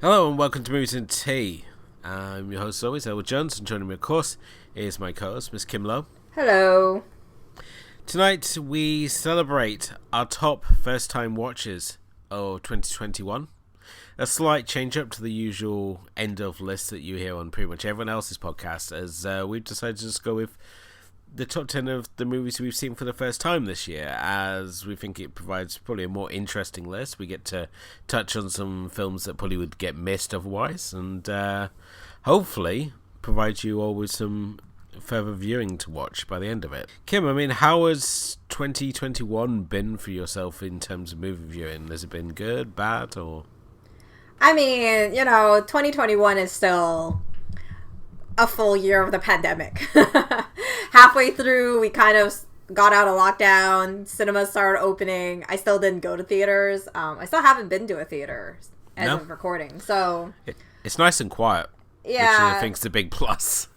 Hello and welcome to Movies and Tea. I'm your host as always, Elwood Jones, and joining me of course is my co-host, Miss Kim Lowe. Hello. Tonight we celebrate our top first time watches of 2021. A slight change up to the usual end of list that you hear on pretty much everyone else's podcast, as we've decided to just go with the top 10 of the movies we've seen for the first time this year, as we think it provides probably a more interesting list. We get to touch on some films that probably would get missed otherwise, and hopefully provide you all with some further viewing to watch by the end of it. Kim, I mean, how has 2021 been for yourself in terms of movie viewing? Has it been good, bad, or...? I mean, 2021 is still a full year of the pandemic. Halfway through, we kind of got out of lockdown. Cinemas started opening. I still didn't go to theaters. I still haven't been to a theater as of recording. So it's nice and quiet. Yeah, which I think is a big plus.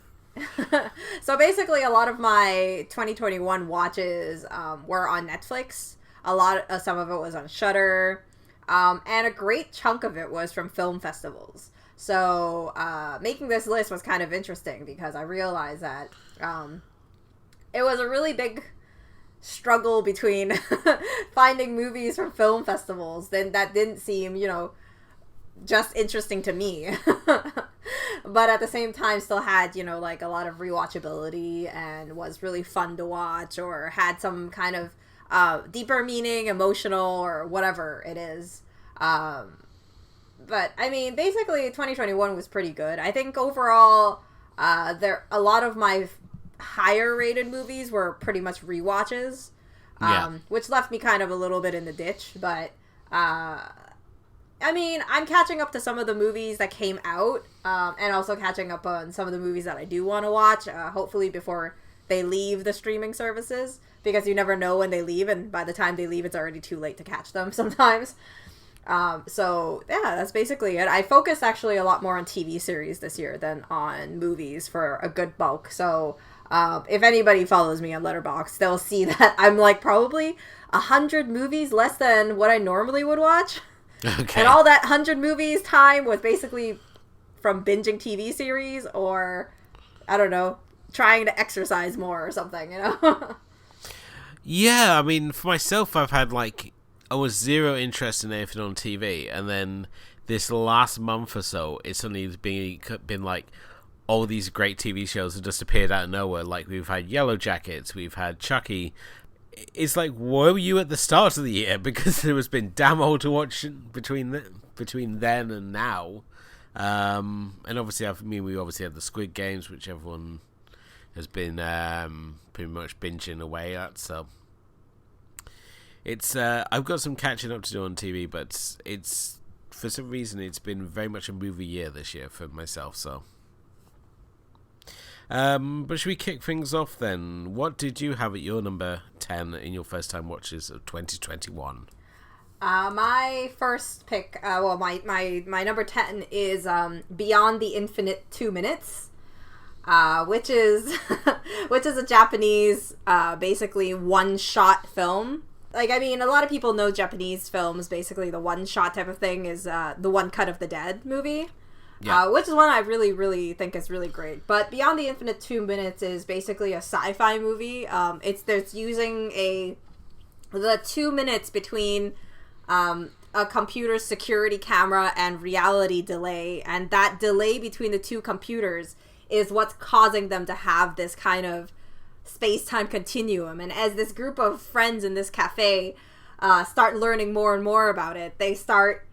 So basically, a lot of my 2021 watches were on Netflix. Some of it was on Shudder, and a great chunk of it was from film festivals. So making this list was kind of interesting because I realized that it was a really big struggle between finding movies from film festivals that didn't seem, just interesting to me. But at the same time still had, like a lot of rewatchability and was really fun to watch, or had some kind of deeper meaning, emotional, or whatever it is. But I mean, basically 2021 was pretty good. I think overall, a lot of my higher rated movies were pretty much rewatches, which left me kind of a little bit in the ditch. But I mean, I'm catching up to some of the movies that came out, and also catching up on some of the movies that I do want to watch, hopefully before they leave the streaming services, because you never know when they leave, and by the time they leave, it's already too late to catch them sometimes. So yeah, that's basically it. I focused actually a lot more on TV series this year than on movies for a good bulk. So if anybody follows me on Letterboxd, they'll see that I'm like probably 100 movies less than what I normally would watch. Okay. And all that 100 movies time was basically from binging TV series, or I don't know, trying to exercise more or something, Yeah, I mean, for myself, I've had I was zero interest in anything on TV, and then this last month or so, it's suddenly been like all these great TV shows have just appeared out of nowhere. Like, we've had Yellow Jackets, we've had Chucky. It's like, where were you at the start of the year? Because there has been damn all to watch between then and now. And obviously, we obviously had the Squid Games, which everyone has been pretty much binging away at, so... It's I've got some catching up to do on TV, but it's for some reason it's been very much a movie year this year for myself. So, but should we kick things off then? What did you have at your number 10 in your first time watches of 2021? My first pick, my number 10 is Beyond the Infinite 2 Minutes. Which is a Japanese basically one-shot film. Like, I mean, a lot of people know Japanese films, basically the one-shot type of thing is the One Cut of the Dead movie, which is one I really, really think is really great. But Beyond the Infinite 2 Minutes is basically a sci-fi movie. There's using the 2 minutes between a computer's security camera and reality delay, and that delay between the two computers is what's causing them to have this kind of space-time continuum. And as this group of friends in this cafe start learning more and more about it, they start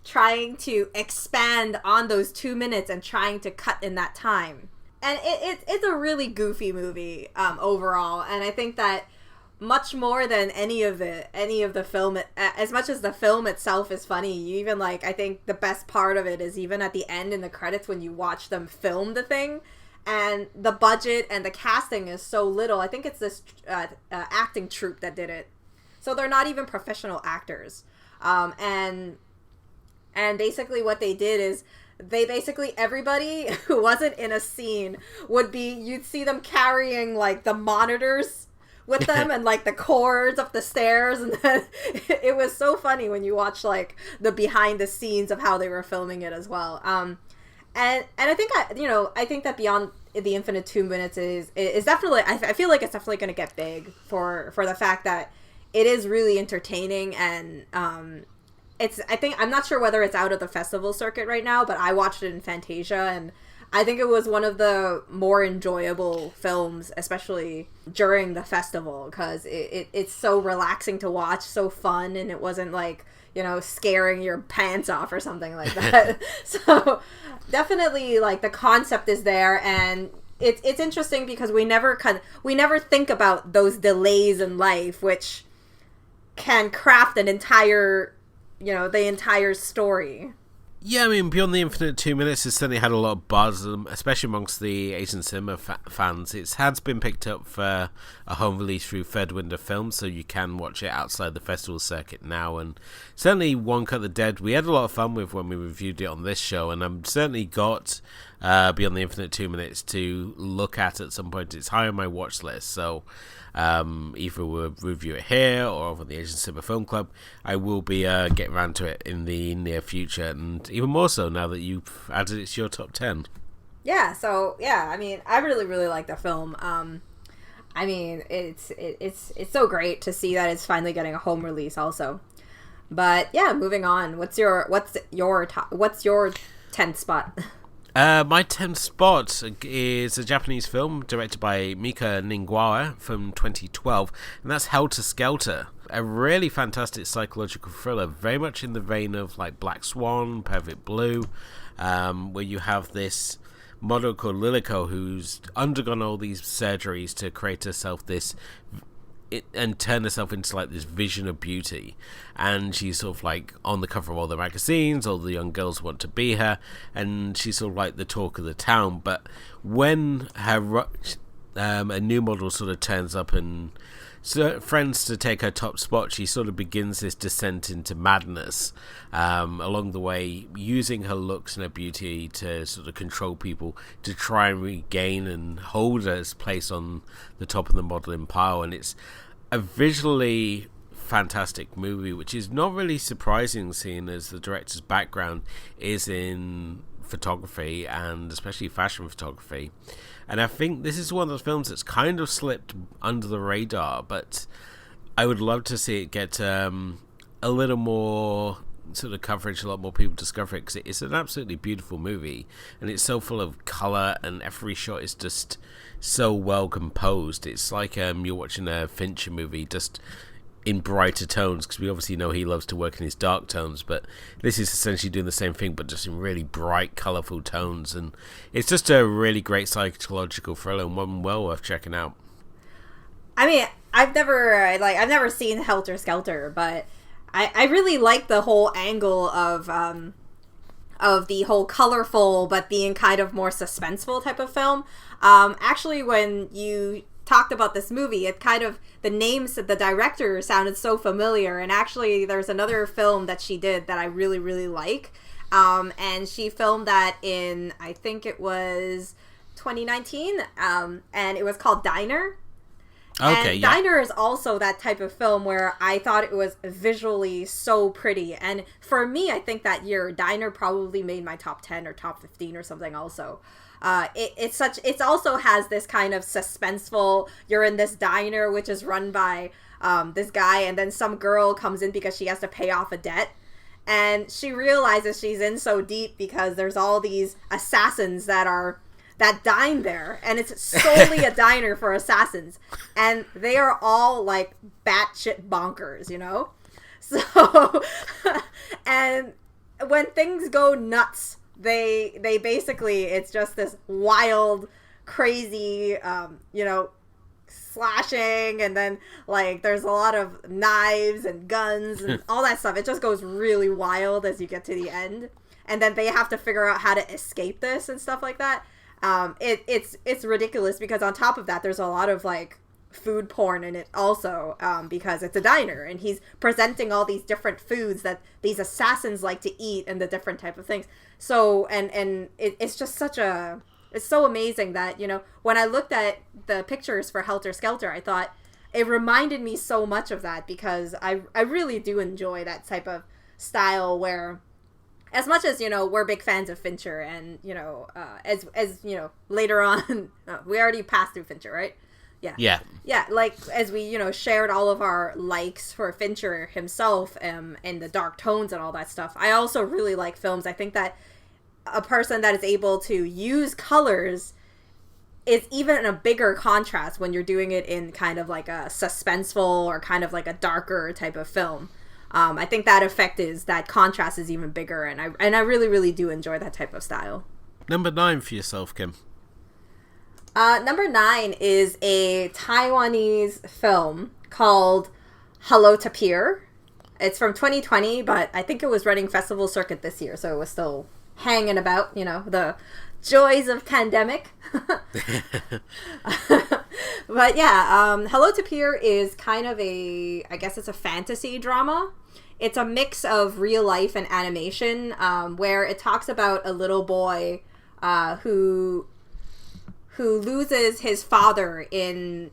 trying to expand on those 2 minutes and trying to cut in that time. And it's a really goofy movie overall, and I think that much more than any of the film, as much as the film itself is funny, you even I think the best part of it is even at the end in the credits when you watch them film the thing. And the budget and the casting is so little. I think it's this acting troupe that did it. So they're not even professional actors. And basically what they did is everybody who wasn't in a scene you'd see them carrying the monitors with them and like the cords up the stairs, and then it was so funny when you watch like the behind the scenes of how they were filming it as well. And I think I think that Beyond the Infinite 2 Minutes is definitely, I feel like it's definitely going to get big for the fact that it is really entertaining, and I'm not sure whether it's out of the festival circuit right now, but I watched it in Fantasia, and I think it was one of the more enjoyable films, especially during the festival, because it's so relaxing to watch, so fun, and it wasn't like, scaring your pants off or something like that. So definitely, like, the concept is there, and it's interesting because we never think about those delays in life, which can craft an entire, the entire story. Yeah, I mean, Beyond the Infinite 2 Minutes has certainly had a lot of buzz, especially amongst the Asian cinema fans. It has been picked up for a home release through Third Window Films, so you can watch it outside the festival circuit now. And certainly One Cut the Dead, we had a lot of fun with when we reviewed it on this show, and I've certainly got Beyond the Infinite 2 Minutes to look at some point. It's high on my watch list, so either we'll review it here or over the Asian Cinema Film Club. I will be getting around to it in the near future, and even more so now that you've added it to your top 10. Yeah, so I mean, I really, really like the film. I mean, it's so great to see that it's finally getting a home release also. But yeah, moving on. What's your 10th spot? My 10th spot is a Japanese film directed by Mika Ningwawa from 2012, and that's Helter Skelter. A really fantastic psychological thriller, very much in the vein of like Black Swan, Perfect Blue, where you have this model called Liliko who's undergone all these surgeries to create herself and turn herself into like this vision of beauty, and she's sort of like on the cover of all the magazines. All the young girls want to be her, and she's sort of like the talk of the town. But when her a new model sort of turns up and friends to take her top spot, she sort of begins this descent into madness along the way, using her looks and her beauty to sort of control people, to try and regain and hold her place on the top of the modeling pile. And it's a visually fantastic movie, which is not really surprising, seeing as the director's background is in photography, and especially fashion photography. And I think this is one of those films that's kind of slipped under the radar, but I would love to see it get a little more sort of coverage, a lot more people discover it, because it's an absolutely beautiful movie, and it's so full of colour, and every shot is just so well composed. It's like you're watching a Fincher movie, just in brighter tones, because we obviously know he loves to work in his dark tones, but this is essentially doing the same thing but just in really bright, colourful tones, and it's just a really great psychological thriller, and one well worth checking out. I mean, I've never seen Helter Skelter, but I really like the whole angle of the whole colorful but being kind of more suspenseful type of film. Actually, when you talked about this movie, it kind of, the names of the director sounded so familiar, and actually there's another film that she did that I really, really like, and she filmed that in, I think it was 2019, and it was called Diner. Okay, and yeah. Diner is also that type of film where I thought it was visually so pretty, and for me, I think that year Diner probably made my top 10 or top 15 or something also. It also has this kind of suspenseful, you're in this diner which is run by this guy, and then some girl comes in because she has to pay off a debt, and she realizes she's in so deep because there's all these assassins that dine there, and it's solely a diner for assassins, and they are all like batshit bonkers, so and when things go nuts, they basically, it's just this wild, crazy, slashing, and then like there's a lot of knives and guns and all that stuff. It just goes really wild as you get to the end, and then they have to figure out how to escape this and stuff like that. It's ridiculous because on top of that, there's a lot of like food porn in it also, because it's a diner and he's presenting all these different foods that these assassins like to eat and the different type of things. So it's just it's so amazing that when I looked at the pictures for Helter Skelter, I thought it reminded me so much of that, because I really do enjoy that type of style where, as much as, we're big fans of Fincher, and, as later on, we already passed through Fincher, right? Yeah. Like, as we, shared all of our likes for Fincher himself, and the dark tones and all that stuff, I also really like films. I think that a person that is able to use colors is even a bigger contrast when you're doing it in kind of like a suspenseful or kind of like a darker type of film. I think that contrast is even bigger, and I really, really do enjoy that type of style. Number 9 for yourself, Kim. Number 9 is a Taiwanese film called Hello Tapir. It's from 2020, but I think it was running festival circuit this year, so it was still hanging about, the joys of pandemic. But yeah, Hello Tapir is kind of I guess it's a fantasy drama. It's a mix of real life and animation, where it talks about a little boy who loses his father in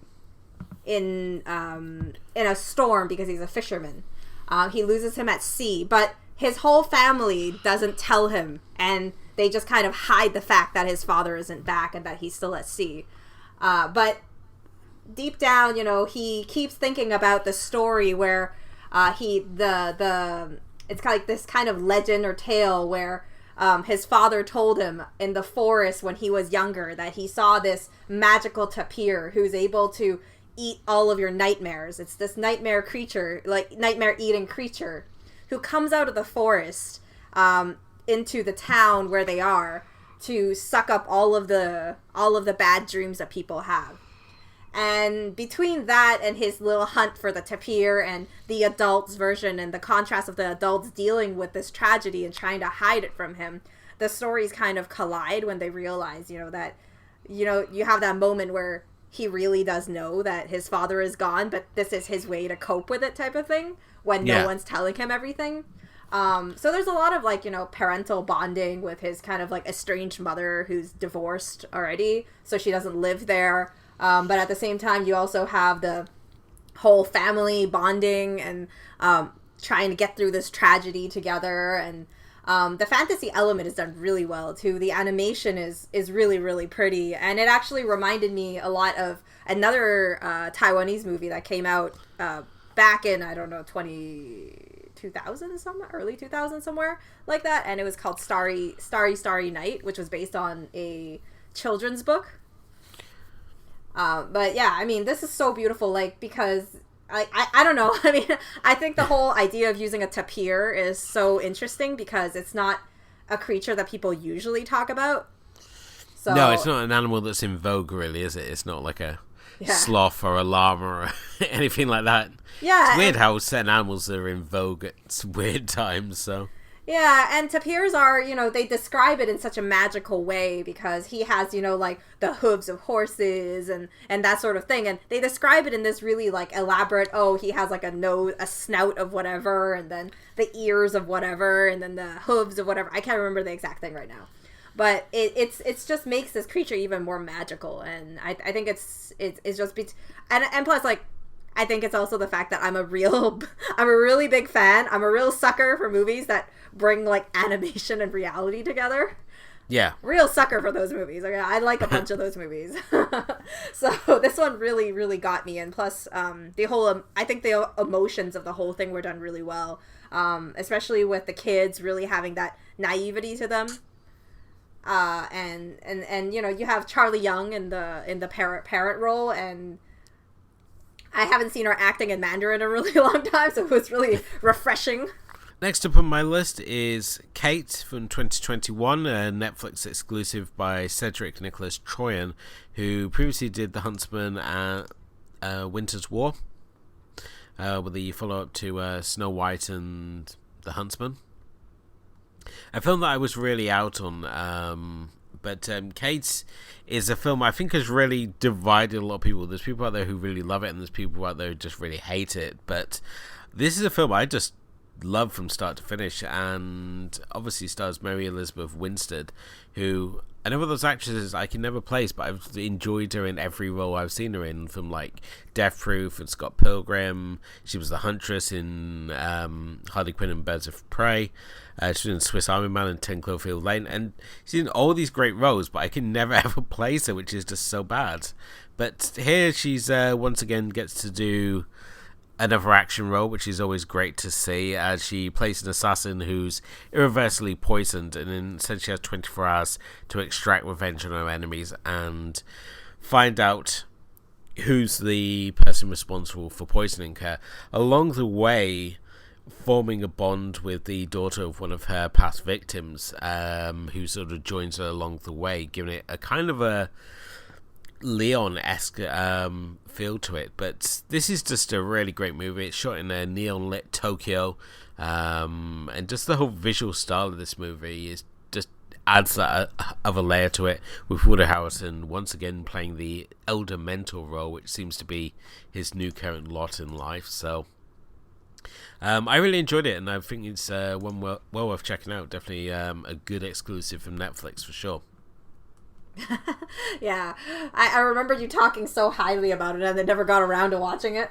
a storm because he's a fisherman. He loses him at sea, but his whole family doesn't tell him, and they just kind of hide the fact that his father isn't back and that he's still at sea. But deep down, he keeps thinking about the story where it's kind of like this kind of legend or tale where his father told him in the forest when he was younger that he saw this magical tapir who's able to eat all of your nightmares. It's this nightmare creature, like nightmare-eating creature, who comes out of the forest into the town where they are to suck up all of the bad dreams that people have. And between that and his little hunt for the tapir and the adults version and the contrast of the adults dealing with this tragedy and trying to hide it from him, the stories kind of collide when they realize, that, you have that moment where he really does know that his father is gone, but this is his way to cope with it type of thing when no one's telling him everything. So there's a lot of parental bonding with his kind of estranged mother who's divorced already, so she doesn't live there. But at the same time, you also have the whole family bonding and trying to get through this tragedy together. And the fantasy element is done really well, too. The animation is really, really pretty. And it actually reminded me a lot of another Taiwanese movie that came out back in, I don't know, 2000 somewhere, early 2000 somewhere like that. And it was called Starry Night, which was based on a children's book. But yeah, I mean, this is so beautiful, because I don't know. I mean, I think the whole idea of using a tapir is so interesting because it's not a creature that people usually talk about. So, no, it's not an animal that's in vogue, really, is it? It's not like a sloth or a llama or anything like that. Yeah. It's weird how certain animals are in vogue at weird times, so... Yeah, and tapirs are, they describe it in such a magical way because he has, the hooves of horses and that sort of thing. And they describe it in this really, elaborate, he has, a snout of whatever, and then the ears of whatever, and then the hooves of whatever. I can't remember the exact thing right now. But it's just makes this creature even more magical. And I think it's just... And plus, I think it's also the fact that I'm a really big fan. I'm a real sucker for movies that bring animation and reality together. Yeah. Real sucker for those movies. I like a bunch of those movies. So this one really, really got me. And plus, I think the emotions of the whole thing were done really well. Especially with the kids really having that naivety to them. And you have Charlie Young in the parent role, and I haven't seen her acting in Mandarin in a really long time, so it was really refreshing. Next up on my list is Kate from 2021, a Netflix exclusive by Cedric Nicholas Troyan, who previously did The Huntsman and Winter's War, with the follow-up to Snow White and The Huntsman. A film that I was really out on, but Kate is a film I think has really divided a lot of people. There's people out there who really love it, and there's people out there who just really hate it. But this is a film I just loved from start to finish, and obviously stars Mary Elizabeth Winstead, who I know those actresses I can never place, but I've enjoyed her in every role I've seen her in, from like Death Proof and Scott Pilgrim. She was the Huntress in Harley Quinn and Birds of Prey. She was in Swiss Army Man and 10 Cloverfield Lane, and she's in all these great roles, but I can never ever place her, which is just so bad. But here she's once again gets to do another action role, which is always great to see, as she plays an assassin who's irreversibly poisoned and essentially has 24 hours to extract revenge on her enemies and find out who's the person responsible for poisoning her. Along the way, forming a bond with the daughter of one of her past victims, who sort of joins her along the way, giving it a kind of a Leon-esque feel to it. But this is just a really great movie. It's shot in a neon lit Tokyo, and just the whole visual style of this movie is just adds that other layer to it, with Woody Harrelson once again playing the elder mentor role, which seems to be his new current lot in life. So I really enjoyed it, and I think it's one well worth checking out. Definitely a good exclusive from Netflix for sure. Yeah, I remember you talking so highly about it and then never got around to watching it.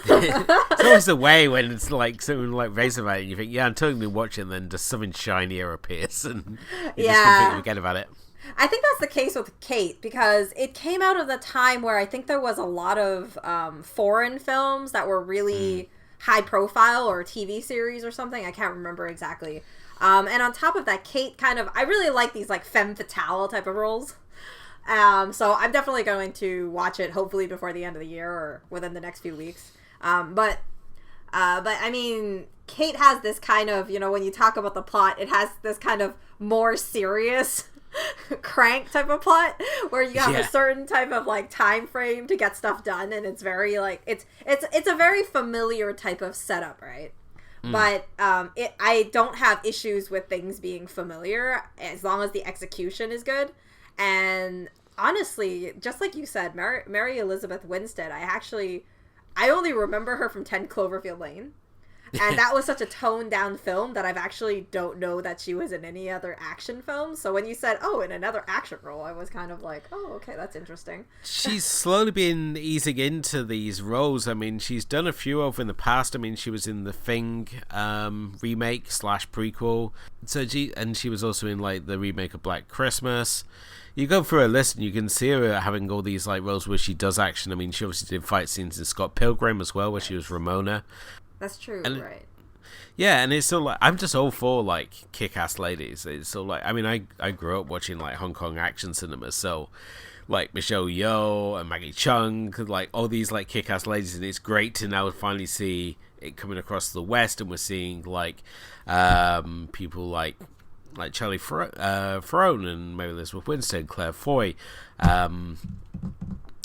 It's always the way when it's like someone like raves about it and you think, yeah, I'm totally watching, and then just something shinier appears and you just completely forget about it. I think that's the case with Kate, because it came out of the time where I think there was a lot of foreign films that were really high profile, or TV series or something. I can't remember exactly. And on top of that, Kate I really like these like femme fatale type of roles. So I'm definitely going to watch it, hopefully before the end of the year or within the next few weeks. But I mean, Kate has this kind of, when you talk about the plot, it has this kind of more serious crank type of plot where you have a certain type of like time frame to get stuff done, and it's very like it's a very familiar type of setup, right? But I don't have issues with things being familiar as long as the execution is good. And honestly, just like you said, Mary Elizabeth Winstead, I only remember her from 10 Cloverfield Lane. And that was such a toned down film that I've actually don't know that she was in any other action films. So when you said, in another action role, I was kind of like, oh, okay, that's interesting. She's slowly been easing into these roles. I mean, she's done a few over in the past. I mean, she was in the Thing remake / prequel. And she was also in like the remake of Black Christmas. You go through her list and you can see her having all these like roles where she does action. I mean, she obviously did fight scenes in Scott Pilgrim as well, where she was Ramona. That's true, right? Yeah, and it's still like, I'm just all for like kick-ass ladies. It's still like, I mean, I grew up watching like Hong Kong action cinema, so like Michelle Yeoh and Maggie Chung, like all these like kick-ass ladies, and it's great to now finally see it coming across the West, and we're seeing like people like Charlie Theron and Mary Elizabeth Winstead, Claire Foy, and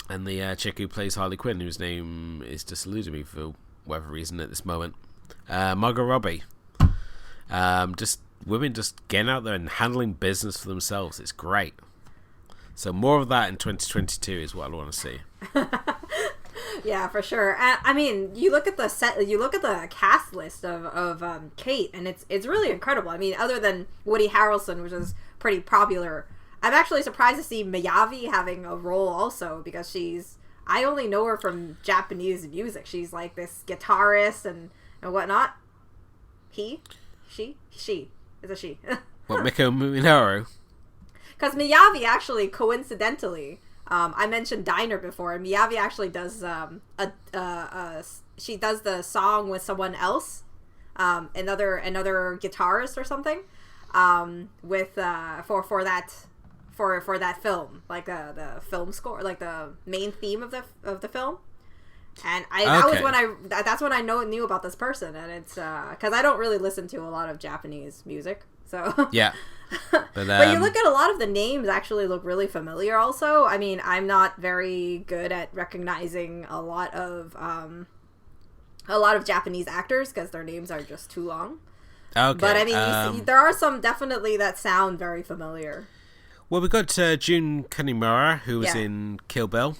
the chick who plays Harley Quinn, whose name is just eluding me for whatever reason at this moment, Margot Robbie. Just women just getting out there and handling business for themselves. It's great. So more of that in 2022 is what I want to see. Yeah, for sure. I mean, you look at the cast list of Kate, and it's really incredible. I mean, other than Woody Harrelson, which is pretty popular, I'm actually surprised to see Miyavi having a role also, because I only know her from Japanese music. She's like this guitarist and whatnot. She. It's a she. What, Miko Minoru? Because Miyavi actually, coincidentally, I mentioned Diner before, and Miyavi actually does she does the song with someone else, another guitarist or something, with for that film, like the film score, like the main theme of the film. And that's when I knew about this person, and it's because I don't really listen to a lot of Japanese music, so yeah. But you look at a lot of the names actually look really familiar also. I mean, I'm not very good at recognizing a lot of Japanese actors because their names are just too long. Okay. But I mean, there are some definitely that sound very familiar. Well, we got Jun Kanimura, who was in Kill Bill.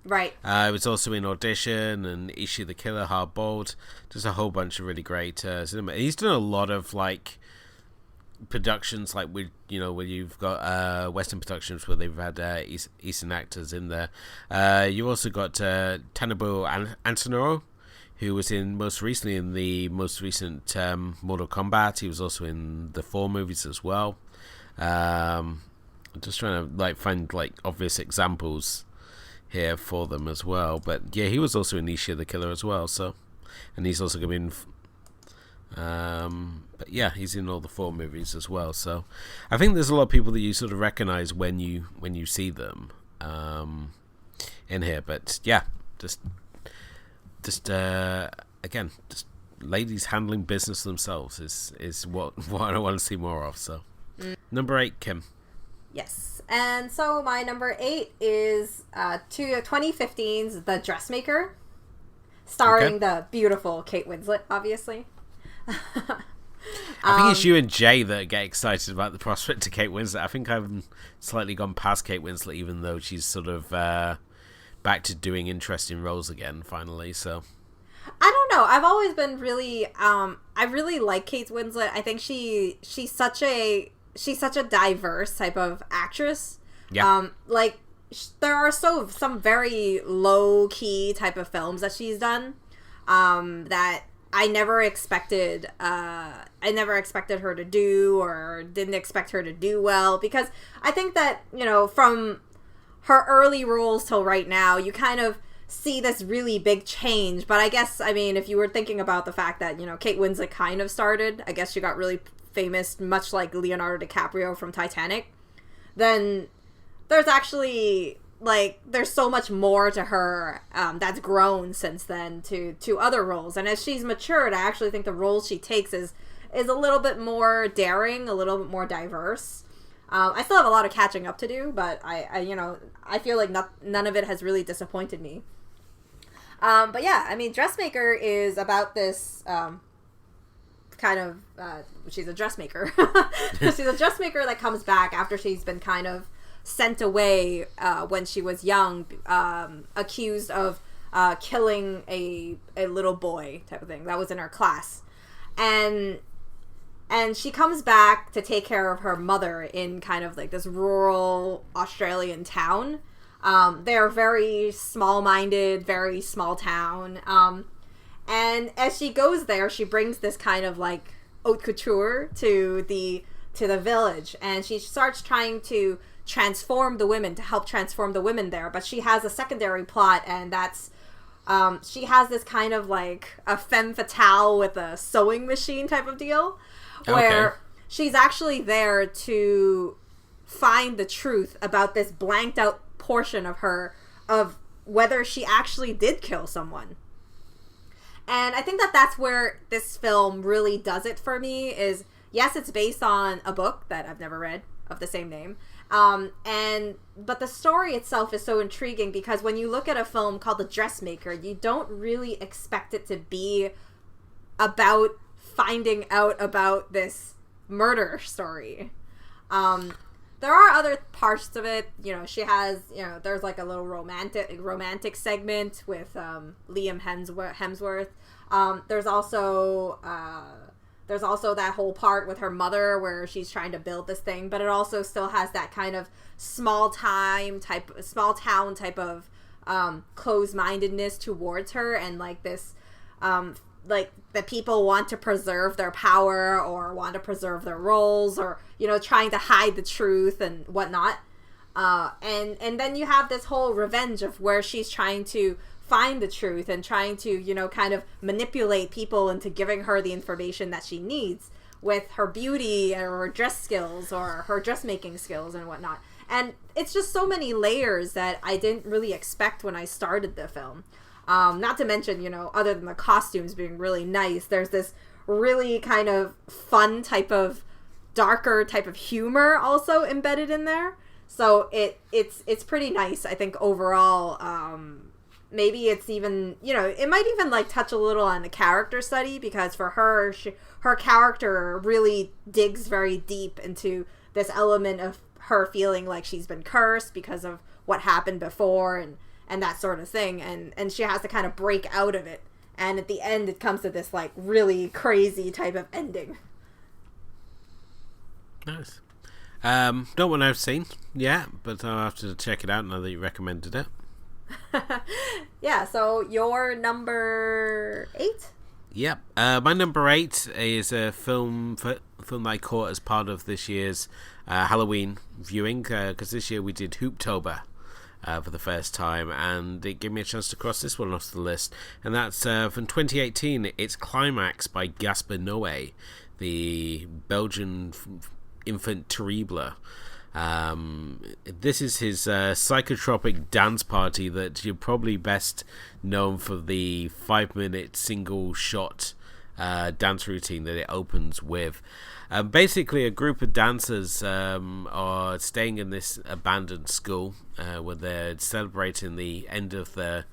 Right. He was also in Audition and Ishi the Killer, Hard Boiled. Just a whole bunch of really great cinema. He's done a lot of like productions, like with where you've got Western productions where they've had Eastern actors in there. You also got Tanabu Antonoro, who was most recently in the most recent Mortal Kombat. He was also in the 4 movies as well. I'm just trying to like find like obvious examples here for them as well, but yeah, he was also in Nisha the Killer as well. So, and he's also going to be in. But yeah, he's in all the 4 movies as well. So, I think there's a lot of people that you sort of recognize when you see them in here. But yeah, just again, just ladies handling business themselves is what I want to see more of. So, number 8, Kim. Yes. And so my number 8 is 2015's The Dressmaker, starring the beautiful Kate Winslet, obviously. I think it's you and Jay that get excited about the prospect of Kate Winslet. I think I've slightly gone past Kate Winslet, even though she's sort of back to doing interesting roles again, finally. So I don't know. I've always been really, I really like Kate Winslet. I think she's such a diverse type of actress. Yeah. Like there are some very low key type of films that she's done, that I never expected her to do, or didn't expect her to do well, because I think that, from her early roles till right now, you kind of see this really big change. But I guess, I mean, if you were thinking about the fact that, Kate Winslet kind of started, I guess she got really famous, much like Leonardo DiCaprio from Titanic, then there's actually, like, there's so much more to her that's grown since then to other roles. And as she's matured, I actually think the roles she takes is a little bit more daring, a little bit more diverse. I still have a lot of catching up to do, but I feel like none of it has really disappointed me. But yeah, I mean, Dressmaker is about this kind of she's a dressmaker. She's a dressmaker that comes back after she's been kind of sent away when she was young, accused of killing a little boy type of thing that was in her class, and she comes back to take care of her mother in kind of like this rural Australian town. They're very small-minded, very small town. And as she goes there, she brings this kind of like haute couture to the village, and she starts trying to transform the women, to help transform the women there. But she has a secondary plot, and that's she has this kind of like a femme fatale with a sewing machine type of deal, where she's actually there to find the truth about this blanked out portion of her, of whether she actually did kill someone. And I think that that's where this film really does it for me, is, yes, it's based on a book that I've never read of the same name. But the story itself is so intriguing, because when you look at a film called The Dressmaker, you don't really expect it to be about finding out about this murder story. There are other parts of it. She has, there's like a little romantic segment with Liam Hemsworth. There's also that whole part with her mother where she's trying to build this thing, but it also still has that kind of small town type of closed-mindedness towards her, and like this like that people want to preserve their power or want to preserve their roles, or trying to hide the truth and whatnot, and then you have this whole revenge of where she's trying to find the truth and trying to kind of manipulate people into giving her the information that she needs with her beauty or her dress skills or her dressmaking skills and whatnot. And it's just so many layers that I didn't really expect when I started the film. Not to mention, other than the costumes being really nice, there's this really kind of fun type of darker type of humor also embedded in there. So it's pretty nice, I think, overall. Maybe it's even, it might even like touch a little on the character study, because for her, her character really digs very deep into this element of her feeling like she's been cursed because of what happened before, and that sort of thing, and she has to kind of break out of it, and at the end it comes to this like really crazy type of ending. Nice. Not one I've seen yet, but I'll have to check it out now that you recommended it. Yeah, so your number 8? Yep. My number 8 is a film that I caught as part of this year's Halloween viewing, because this year we did Hooptober for the first time, and it gave me a chance to cross this one off the list. And that's from 2018. It's Climax by Gaspar Noé, the Belgian infant terrible. This is his psychotropic dance party that you're probably best known for the 5-minute single shot dance routine that it opens with. Basically, a group of dancers are staying in this abandoned school where they're celebrating the end of their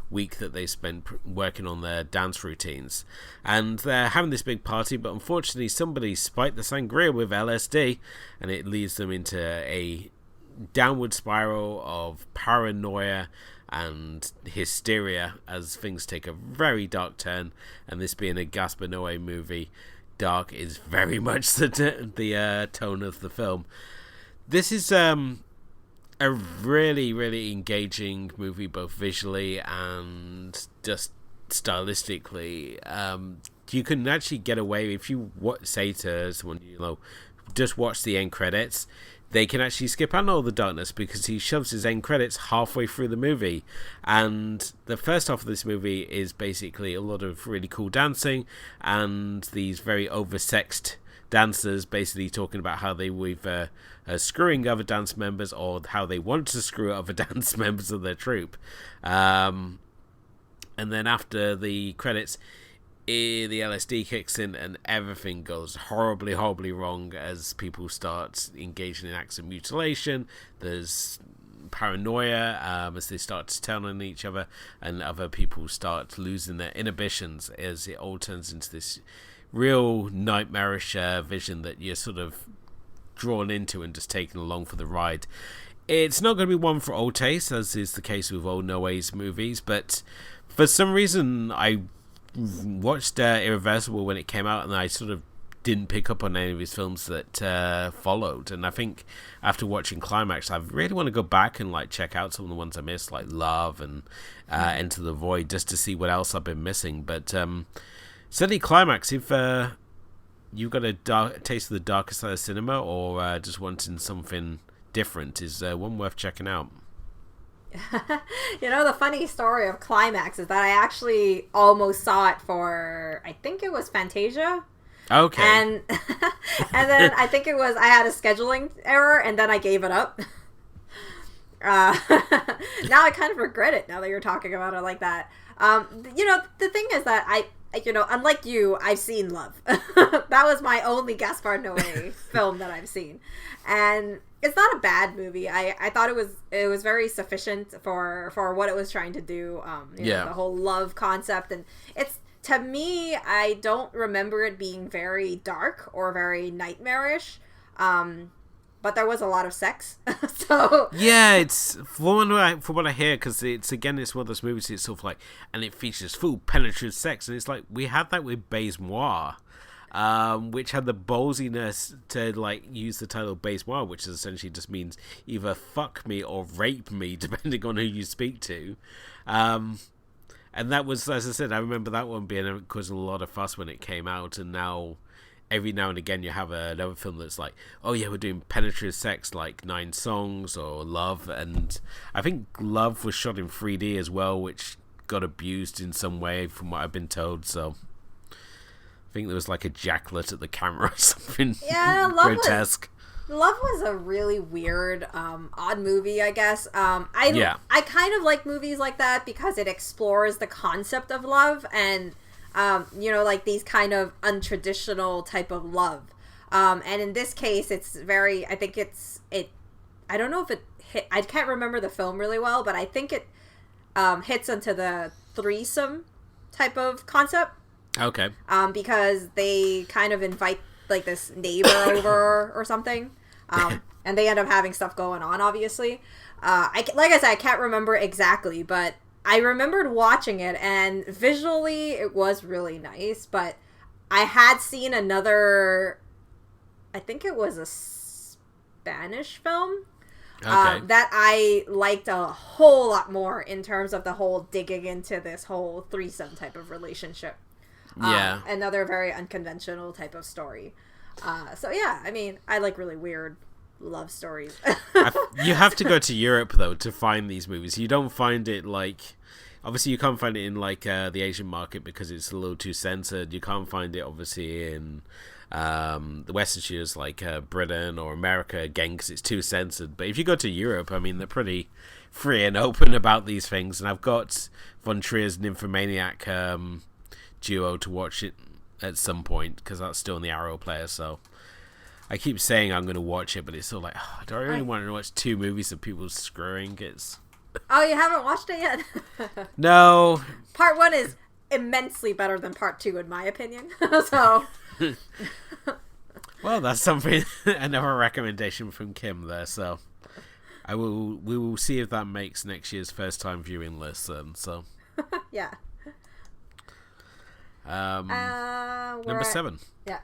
week that they spent working on their dance routines, and they're having this big party, but unfortunately somebody spiked the sangria with LSD, and it leads them into a downward spiral of paranoia and hysteria as things take a very dark turn. And this being a Gaspar Noé movie, dark is very much the tone of the film. This is a really, really engaging movie, both visually and just stylistically. You can actually get away if you say to someone, just watch the end credits. They can actually skip out all the darkness because he shoves his end credits halfway through the movie. And the first half of this movie is basically a lot of really cool dancing and these very oversexed dancers basically talking about how they were either screwing other dance members or how they want to screw other dance members of their troupe. And then after the credits, the LSD kicks in and everything goes horribly, horribly wrong as people start engaging in acts of mutilation. There's paranoia as they start to turn on each other, and other people start losing their inhibitions as it all turns into this real nightmarish vision that you're sort of drawn into and just taken along for the ride. It's not going to be one for old taste, as is the case with old Noé's movies, but for some reason I watched Irreversible when it came out, and I sort of didn't pick up on any of his films that followed. And I think after watching Climax, I really want to go back and like check out some of the ones I missed, like Love and Enter the Void, just to see what else I've been missing. But certainly Climax, if you've got a taste of the darker side of cinema, or just wanting something different, is one worth checking out. The funny story of Climax is that I actually almost saw it for, I think it was Fantasia. Okay. And then I think it was, I had a scheduling error and then I gave it up. Now I kind of regret it now that you're talking about it like that. The thing is that I unlike you, I've seen Love. That was my only Gaspar Noé film that I've seen. And it's not a bad movie. I thought it was very sufficient for what it was trying to do. The whole love concept, and it's, to me, I don't remember it being very dark or very nightmarish. But there was a lot of sex. So yeah, it's from what I hear, because it's one of those movies. It's sort of like, and it features full penetrative sex, and it's like we had that with Baise-Moi. Which had the ballsiness to like use the title Baise-Moi, which essentially just means either fuck me or rape me, depending on who you speak to. And that was, as I said, I remember that one causing a lot of fuss when it came out, and now every now and again you have another film that's like, oh yeah, we're doing penetrative sex, like 9 Songs or Love, and I think Love was shot in 3D as well, which got abused in some way from what I've been told, so I think there was like a jacklet at the camera or something. Yeah, grotesque. Love was a really weird, odd movie, I guess. I kind of like movies like that because it explores the concept of love and, like these kind of untraditional type of love. And in this case, it's very, I think I don't know if it hit, I can't remember the film really well, but I think it hits into the threesome type of concept. Okay. Because they kind of invite like this neighbor over or something. And and they end up having stuff going on, obviously. Like I said, I can't remember exactly, but I remembered watching it, and visually it was really nice, but I had seen another, I think it was a Spanish film, that I liked a whole lot more in terms of the whole digging into this whole threesome type of relationship. Yeah. Another very unconventional type of story. So yeah, I mean, I like really weird love stories. You have to go to Europe, though, to find these movies. You don't find it, like... Obviously, you can't find it in, like, the Asian market because it's a little too censored. You can't find it, obviously, in the Western studios, like Britain or America, again, because it's too censored. But if you go to Europe, I mean, they're pretty free and open about these things. And I've got Von Trier's Nymphomaniac duo to watch it at some point, because that's still in the Arrow player, so... I keep saying I'm going to watch it, but it's still like, oh, do I really want to watch 2 movies of people screwing? Oh, you haven't watched it yet? No. Part 1 is immensely better than Part 2, in my opinion. So. Well, that's something, another recommendation from Kim there, so we will see if that makes next year's first time viewing list then, so. Yeah. Number 7. Yeah.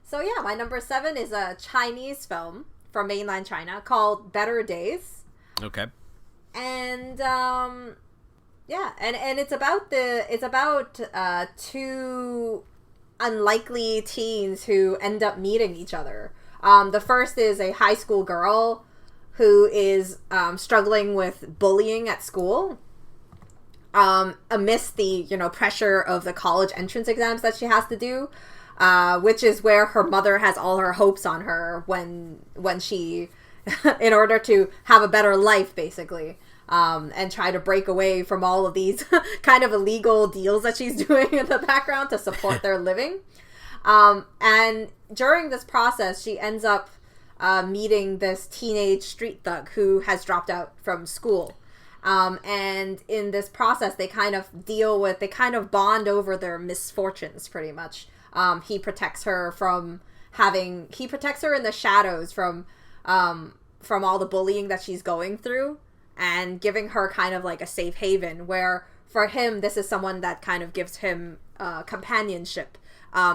So yeah, my number 7 is a Chinese film from mainland China called Better Days. Okay. And yeah, and it's about 2 unlikely teens who end up meeting each other. The first is a high school girl who is struggling with bullying at school. Amidst the pressure of the college entrance exams that she has to do. Which is where her mother has all her hopes on her when she, in order to have a better life, basically, and try to break away from all of these kind of illegal deals that she's doing in the background to support their living. And during this process, she ends up meeting this teenage street thug who has dropped out from school. And in this process, they kind of bond over their misfortunes, pretty much. He protects her in the shadows from all the bullying that she's going through, and giving her kind of like a safe haven, where for him, this is someone that kind of gives him companionship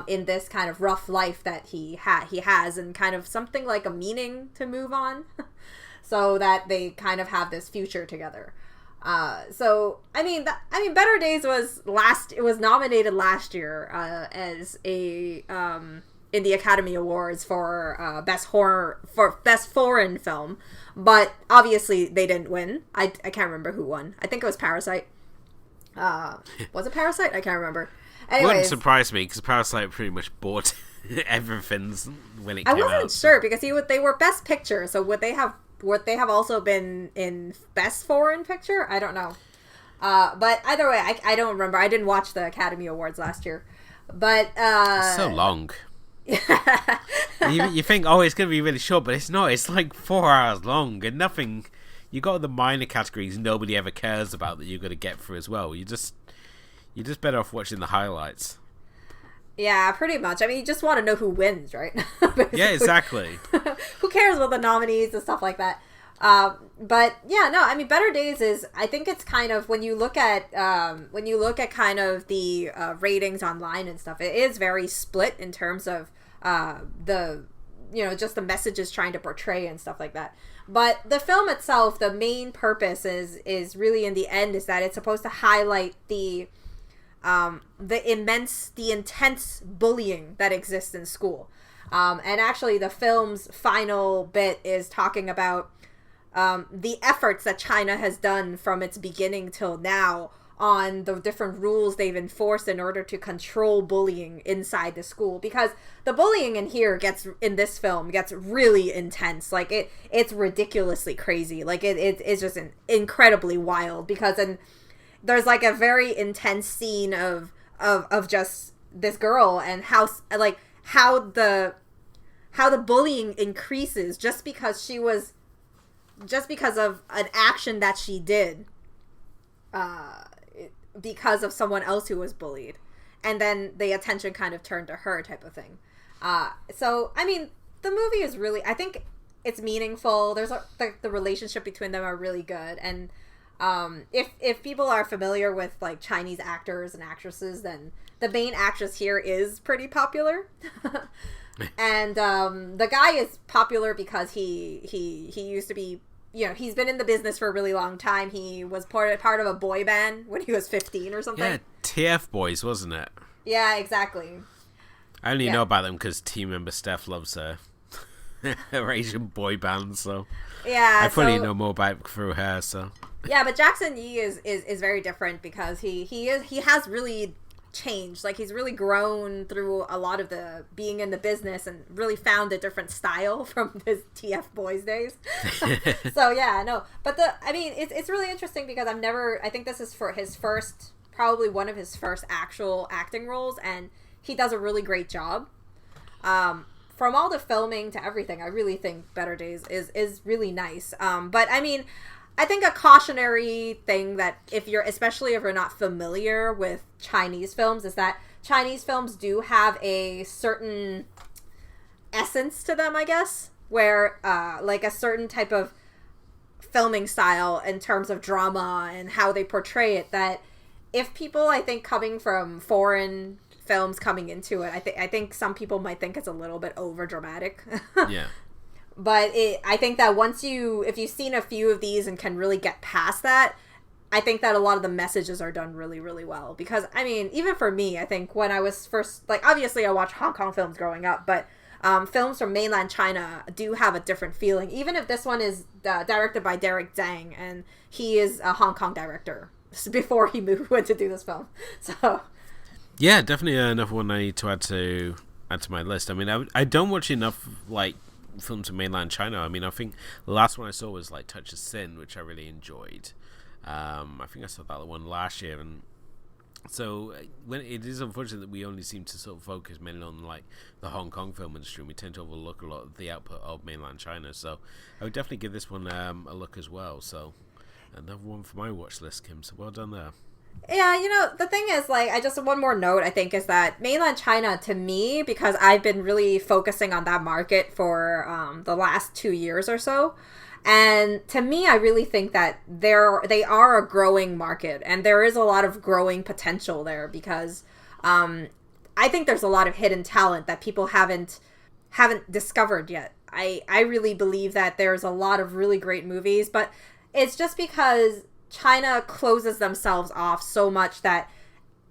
in this kind of rough life that he has, and kind of something like a meaning to move on, so that they kind of have this future together. So I mean, Better Days was nominated last year as a in the Academy Awards for best foreign film, but obviously they didn't win. I can't remember who won. I think it was Parasite. Was it Parasite? I can't remember. Anyways, wouldn't surprise me, because Parasite pretty much bought everything when it came out. I wasn't sure, because they were Best Picture, so would they have also been in Best Foreign Picture? I don't know. But either way, I don't remember. I didn't watch the Academy Awards last year. But it's so long. you think, oh, it's going to be really short, but it's not. It's like 4 hours long, and nothing. You got the minor categories nobody ever cares about that you're going to get through as well. You're just better off watching the highlights. Yeah, pretty much. I mean, you just want to know who wins, right? Yeah, exactly. Who cares about the nominees and stuff like that? But yeah, no, I mean, Better Days is, I think it's kind of, when you look at kind of the ratings online and stuff, it is very split in terms of just the messages trying to portray and stuff like that. But the film itself, the main purpose is really, in the end, is that it's supposed to highlight the intense bullying that exists in school. And actually the film's final bit is talking about the efforts that China has done from its beginning till now on the different rules they've enforced in order to control bullying inside the school. Because the bullying in this film gets really intense. Like, it's ridiculously crazy. Like, it's just incredibly wild, because there's like a very intense scene of just this girl, and how the bullying increases just because of an action that she did because of someone else who was bullied, and then the attention kind of turned to her, type of thing. So I mean, the movie is really, I think it's meaningful. There's the relationship between them are really good, and if people are familiar with like Chinese actors and actresses, then the main actress here is pretty popular. And the guy is popular because he used to be, he's been in the business for a really long time. He was part of a boy band when he was 15 or something. Yeah, TF Boys, wasn't it? Yeah, exactly. I only know about them because team member Steph loves her Asian boy band, so yeah, I probably know more about it through her. So yeah, but Jackson Yee is very different because he has really changed. Like, he's really grown through a lot of the being in the business and really found a different style from his TF Boys days. So yeah, no, but it's really interesting because I think this is for his first, probably one of his first actual acting roles, and he does a really great job. From all the filming to everything, I really think Better Days is really nice. But I mean, I think a cautionary thing that especially if you're not familiar with Chinese films, is that Chinese films do have a certain essence to them, I guess, where like a certain type of filming style in terms of drama and how they portray it, that if people, I think, coming from foreign films coming into it, I think some people might think it's a little bit over dramatic. Yeah. But I think that if you've seen a few of these and can really get past that, I think that a lot of the messages are done really, really well. Because, I mean, even for me, I think when I was first, like, obviously I watched Hong Kong films growing up, but films from mainland China do have a different feeling. Even if this one is directed by Derek Zhang, and he is a Hong Kong director before he went to do this film. So yeah, definitely another one I need to add to my list. I mean, I don't watch enough, like, films in mainland China. I mean, I think the last one I saw was like Touch of Sin, which I really enjoyed. I think I saw that one last year, and so when it is unfortunate that we only seem to sort of focus mainly on like the Hong Kong film industry, and we tend to overlook a lot of the output of mainland China. So I would definitely give this one a look as well. So another one for my watch list, Kim. So well done there. Yeah, the thing is, like, one more note, I think, is that mainland China, to me, because I've been really focusing on that market for the last 2 years or so, and to me, I really think that they are a growing market, and there is a lot of growing potential there, because I think there's a lot of hidden talent that people haven't discovered yet. I really believe that there's a lot of really great movies, but it's just because China closes themselves off so much that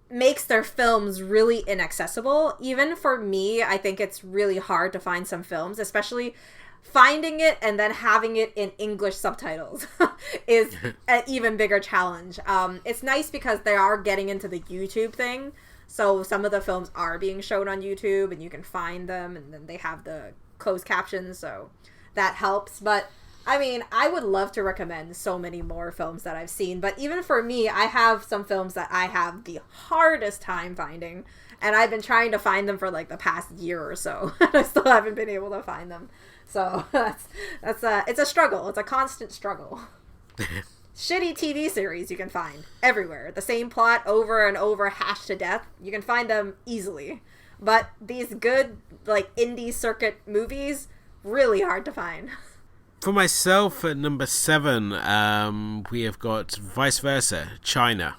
makes their films really inaccessible. Even for me, I think it's really hard to find some films, especially finding it and then having it in English subtitles is an even bigger challenge. It's nice because they are getting into the YouTube thing, so some of the films are being shown on YouTube and you can find them, and then they have the closed captions, so that helps. But I mean, I would love to recommend so many more films that I've seen, but even for me, I have some films that I have the hardest time finding, and I've been trying to find them for like the past year or so, and I still haven't been able to find them. So it's a struggle. It's a constant struggle. Shitty TV series you can find everywhere. The same plot over and over, hashed to death. You can find them easily. But these good, like, indie circuit movies, really hard to find. For myself, at number 7, we have got Vice Versa, China.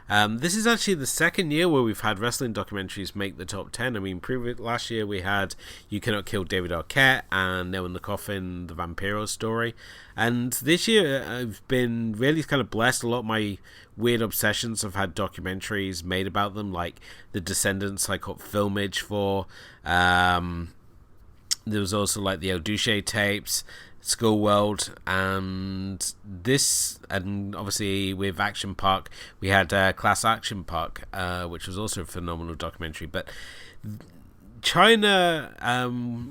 This is actually the second year where we've had wrestling documentaries make the top 10. I mean, last year we had You Cannot Kill David Arquette and Nail in the Coffin, the Vampiro story. And this year I've been really kind of blessed. A lot of my weird obsessions have had documentaries made about them, like The Descendants I got Filmage for. There was also like the El Duce tapes, School World, and this, and obviously with Action Park we had Class Action Park, which was also a phenomenal documentary. But China,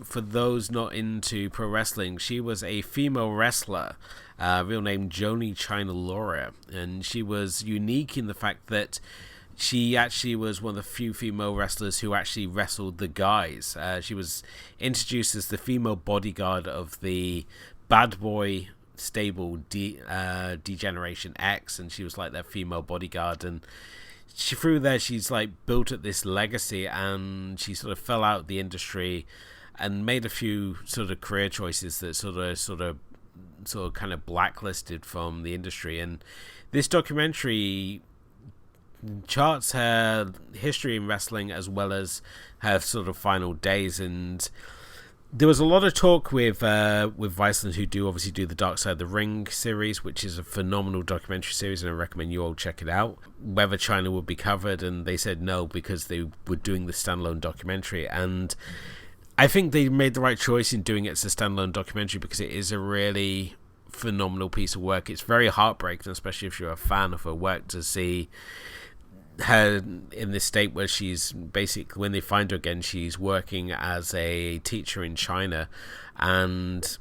for those not into pro wrestling, she was a female wrestler, real name Joni China Laura, and she was unique in the fact that she actually was one of the few female wrestlers who actually wrestled the guys. She was introduced as the female bodyguard of the Bad Boy stable Degeneration X, and she was like their female bodyguard, and through there she's like built up this legacy, and she sort of fell out of the industry and made a few sort of career choices that sort of kind of blacklisted from the industry. And this documentary charts her history in wrestling as well as her sort of final days. And there was a lot of talk with Viceland, who obviously do the Dark Side of the Ring series, which is a phenomenal documentary series, and I recommend you all check it out, whether China would be covered, and they said no because they were doing the standalone documentary. And I think they made the right choice in doing it as a standalone documentary because it is a really phenomenal piece of work. It's very heartbreaking, especially if you're a fan of her work, to see her in this state where she's basically, when they find her again, she's working as a teacher in China, and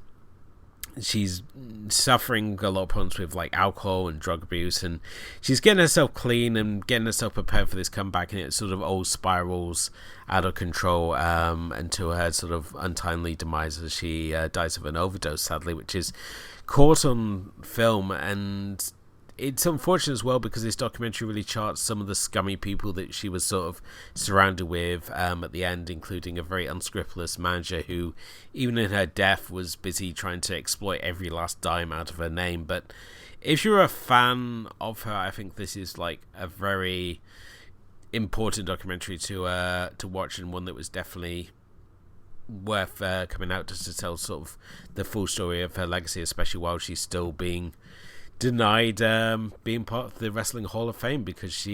she's suffering a lot of problems with like alcohol and drug abuse, and she's getting herself clean and getting herself prepared for this comeback, and it sort of all spirals out of control until her sort of untimely demise as she dies of an overdose, sadly, which is caught on film. And it's unfortunate as well because this documentary really charts some of the scummy people that she was sort of surrounded with at the end, including a very unscrupulous manager who, even in her death, was busy trying to exploit every last dime out of her name. But if you're a fan of her, I think this is like a very important documentary to watch, and one that was definitely worth coming out just to tell sort of the full story of her legacy, especially while she's still being denied being part of the Wrestling Hall of Fame, because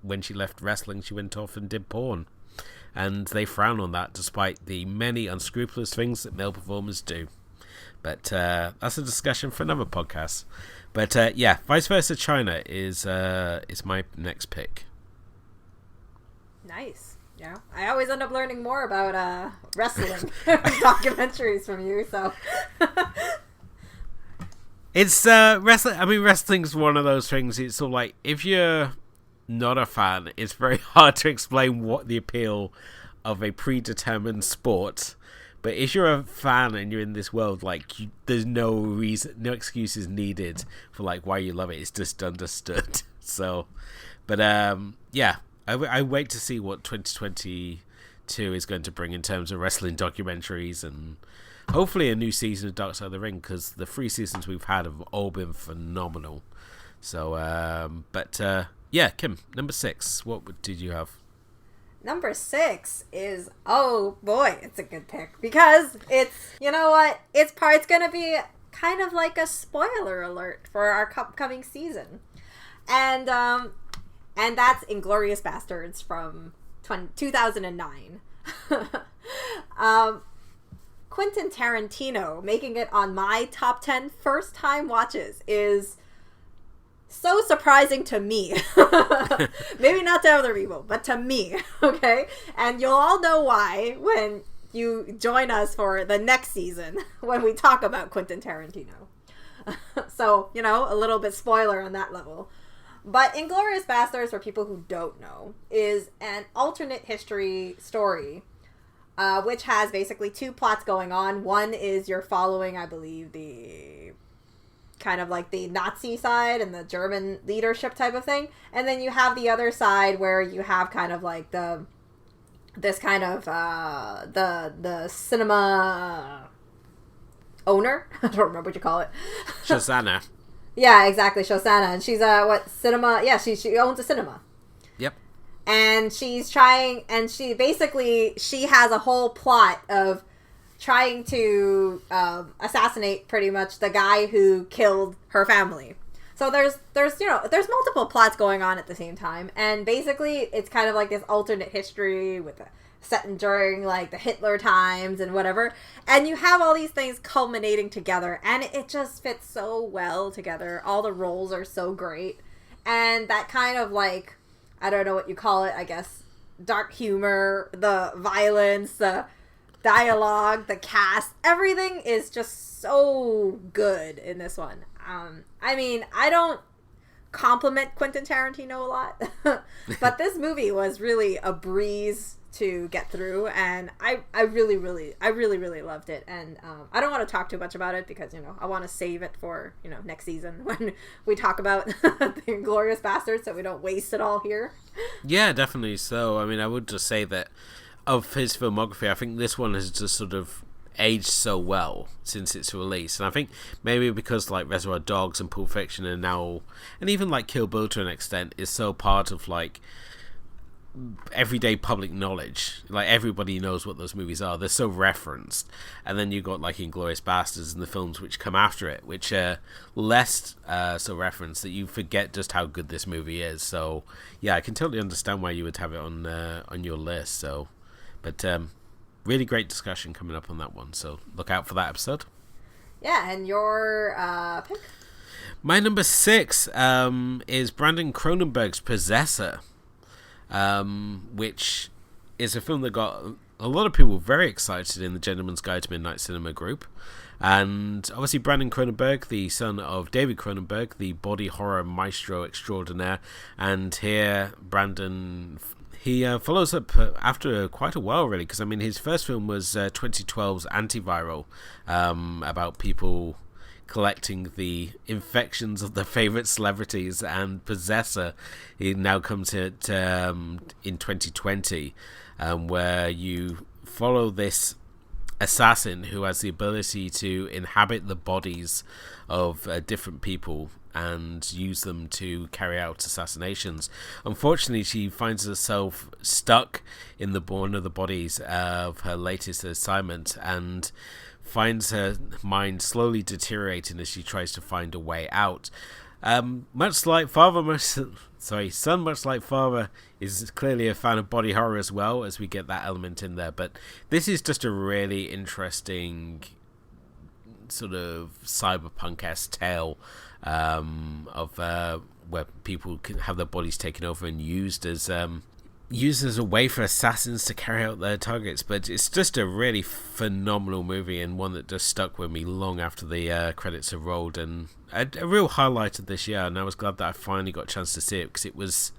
when she left wrestling, she went off and did porn, and they frown on that despite the many unscrupulous things that male performers do. But that's a discussion for another podcast. But yeah, Vice Versa China is my next pick. Nice. Yeah, I always end up learning more about wrestling documentaries from you, so it's wrestling. I mean, wrestling's one of those things. It's sort of like, if you're not a fan, it's very hard to explain what the appeal of a predetermined sport. But if you're a fan and you're in this world, like, there's no reason, no excuses needed for like why you love it. It's just understood. So, but yeah, I wait to see what 2022 is going to bring in terms of wrestling documentaries, and hopefully a new season of Dark Side of the Ring, because the 3 seasons we've had have all been phenomenal. So, yeah, Kim, number 6, what did you have? Number 6 is, oh boy, it's a good pick, because it's, you know what, it's going to be kind of like a spoiler alert for our upcoming season. And that's Inglourious Bastards from 2009. Quentin Tarantino making it on my top 10 first time watches is so surprising to me. Maybe not to other people, but to me. Okay? And you'll all know why when you join us for the next season when we talk about Quentin Tarantino. So, you know, a little bit spoiler on that level. But Inglourious Bastards, for people who don't know, is an alternate history story, which has basically 2 plots going on. One is you're following, I believe, the kind of like the Nazi side and the German leadership type of thing. And then you have the other side where you have kind of like the cinema owner. I don't remember what you call it. Shosanna. Yeah, exactly, Shosanna. And she's cinema. Yeah, she owns a cinema. Yep. And she's trying, and she has a whole plot of trying to assassinate pretty much the guy who killed her family. So there's multiple plots going on at the same time, and basically it's kind of like this alternate history with set during like the Hitler times and whatever, and you have all these things culminating together, and it just fits so well together. All the roles are so great, and that kind of like, I don't know what you call it, I guess dark humor, the violence, the dialogue, the cast, everything is just so good in this one. I mean, I don't compliment Quentin Tarantino a lot, but this movie was really a breeze to get through, and I really loved it. And I don't want to talk too much about it because, you know, I want to save it for, you know, next season when we talk about the Inglourious Bastards, so we don't waste it all here. Yeah, definitely. So, I mean, I would just say that of his filmography, I think this one has just sort of aged so well since its release, and I think maybe because like Reservoir Dogs and Pulp Fiction are now, and even like Kill Bill to an extent, is so part of like everyday public knowledge. Like everybody knows what those movies are. They're so referenced. And then you got like Inglourious Basterds and the films which come after it, which are less so referenced, that you forget just how good this movie is. So yeah, I can totally understand why you would have it on your list. So, but really great discussion coming up on that one. So look out for that episode. Yeah, and your pick? My number 6 is Brandon Cronenberg's Possessor. Which is a film that got a lot of people very excited in the Gentleman's Guide to Midnight Cinema group. And obviously Brandon Cronenberg, the son of David Cronenberg, the body horror maestro extraordinaire. And here Brandon, he follows up after quite a while, really, because I mean his first film was 2012's Antiviral, about people collecting the infections of their favorite celebrities, and Possessor, it now comes in 2020, where you follow this assassin who has the ability to inhabit the bodies of different people and use them to carry out assassinations. Unfortunately, she finds herself stuck in one of the bodies of her latest assignment, and finds her mind slowly deteriorating as she tries to find a way out. Much like son, much like father, is clearly a fan of body horror as well, as we get that element in there. But this is just a really interesting sort of cyberpunk-esque tale of where people can have their bodies taken over and used as a way for assassins to carry out their targets. But it's just a really phenomenal movie, and one that just stuck with me long after the credits have rolled, and a real highlight of this year. And I was glad that I finally got a chance to see it, because it was,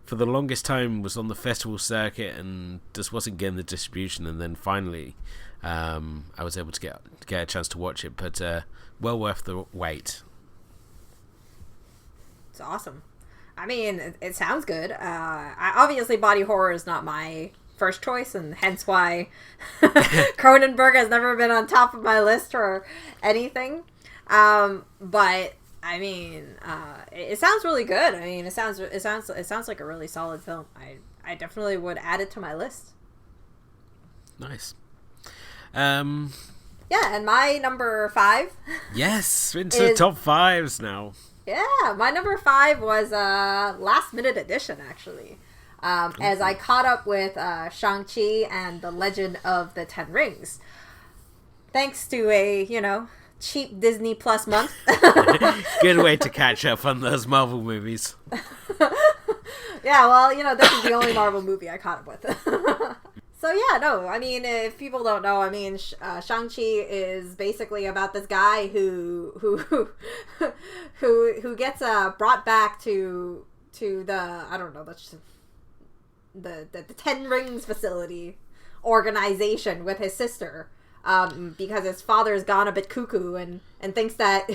for the longest time, was on the festival circuit and just wasn't getting the distribution. And then finally I was able to get a chance to watch it, but well worth the wait. It's awesome. I mean, it sounds good. Obviously, body horror is not my first choice, and hence why Cronenberg has never been on top of my list or anything. But I mean, it sounds really good. I mean, it sounds like a really solid film. I definitely would add it to my list. Nice. Yeah, and my number 5. Yes, into the top 5s now. Yeah, my number 5 was last minute addition, actually. As I caught up with Shang-Chi and the Legend of the Ten Rings. Thanks to a, cheap Disney Plus month. Good way to catch up on those Marvel movies. Yeah, well, this is the only Marvel movie I caught up with. So yeah, no, I mean, if people don't know, I mean, Shang-Chi is basically about this guy who gets brought back to the, I don't know, the Ten Rings facility organization with his sister, because his father's gone a bit cuckoo and thinks that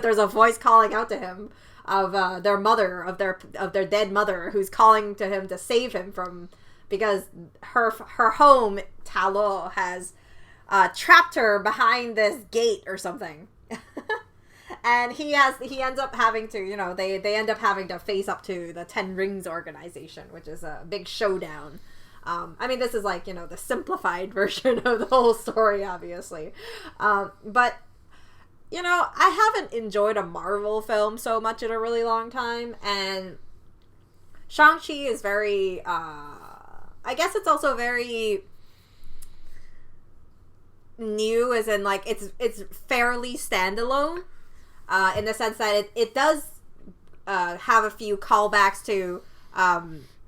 there's a voice calling out to him of their mother, of their dead mother, who's calling to him to save him from. Because her home, Ta Lo, has trapped her behind this gate or something. And he ends up having to, they end up having to face up to the Ten Rings organization, which is a big showdown. I mean, this is like, the simplified version of the whole story, obviously. But, I haven't enjoyed a Marvel film so much in a really long time. And Shang-Chi is very... I guess it's also very new, as in, like, it's fairly standalone, in the sense that it does have a few callbacks to,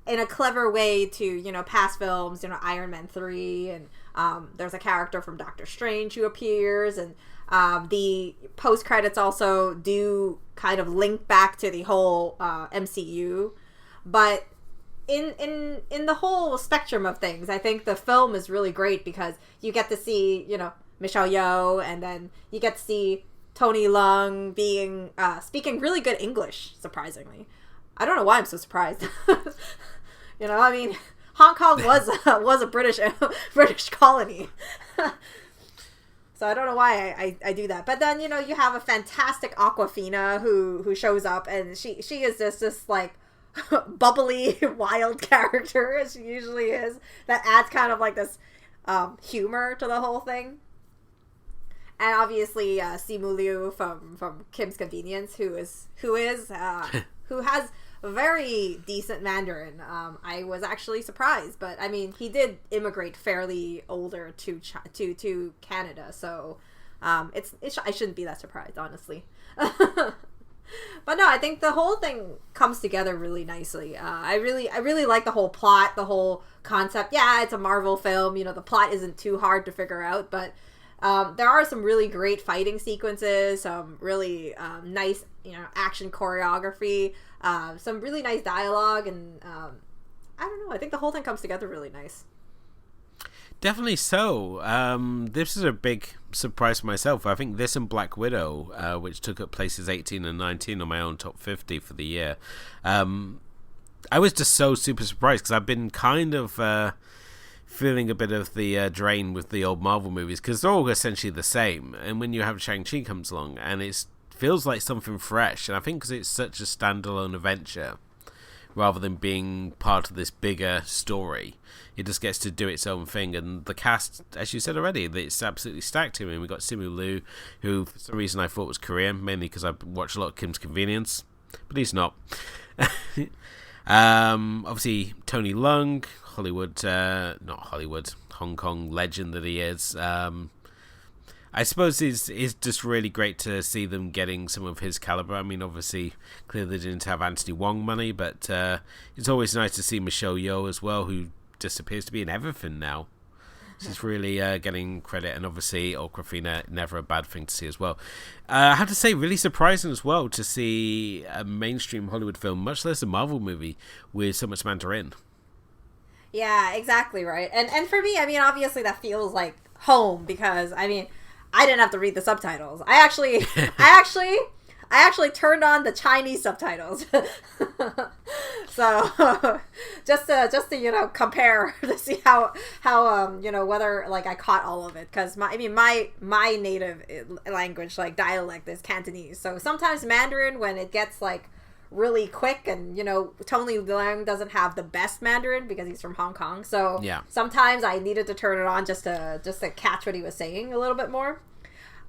in a clever way to, past films, Iron Man 3, and there's a character from Doctor Strange who appears, and the post-credits also do kind of link back to the whole MCU, but in the whole spectrum of things, I think the film is really great because you get to see, Michelle Yeoh, and then you get to see Tony Leung being speaking really good English, surprisingly. I don't know why I'm so surprised. I mean, Hong Kong was a British colony. So I don't know why I do that. But then, you have a fantastic Awkwafina who shows up, and she is just this, like, bubbly, wild character, as she usually is, that adds kind of, like, this humor to the whole thing. And obviously, Simu Liu from Kim's Convenience, who has very decent Mandarin. I was actually surprised, but I mean, he did immigrate fairly older to Canada, so I shouldn't be that surprised, honestly. But no, I think the whole thing comes together really nicely. I really like the whole plot, the whole concept. Yeah, it's a Marvel film. The plot isn't too hard to figure out, but there are some really great fighting sequences, some really nice, action choreography, some really nice dialogue, and I don't know. I think the whole thing comes together really nice. Definitely so. This is a big surprise for myself. I think this and Black Widow, which took up places 18 and 19 on my own top 50 for the year, I was just so super surprised because I've been kind of feeling a bit of the drain with the old Marvel movies because they're all essentially the same. And when you have Shang-Chi comes along and it feels like something fresh, and I think because it's such a standalone adventure rather than being part of this bigger story, it just gets to do its own thing. And the cast, as you said already, it's absolutely stacked here. I mean, we got Simu Liu, who for some reason I thought was Korean, mainly because I watched a lot of Kim's Convenience, but he's not. Obviously Tony Leung, Hong Kong legend that he is. I suppose it's just really great to see them getting some of his caliber. I mean, obviously, clearly they didn't have Anthony Wong money, but it's always nice to see Michelle Yeoh as well, who just appears to be in everything now. She's really getting credit, and obviously Awkwafina, never a bad thing to see as well. I have to say, really surprising as well to see a mainstream Hollywood film, much less a Marvel movie, with so much Mandarin. Yeah, exactly right. And for me, I mean, obviously that feels like home because, I mean, I didn't have to read the subtitles. I actually turned on the Chinese subtitles. So just to compare to see how whether like I caught all of it, because my native language, like dialect, is Cantonese. So sometimes Mandarin, when it gets like really quick, and Tony Leung doesn't have the best Mandarin because he's from Hong Kong, so yeah, sometimes I needed to turn it on just to catch what he was saying a little bit more.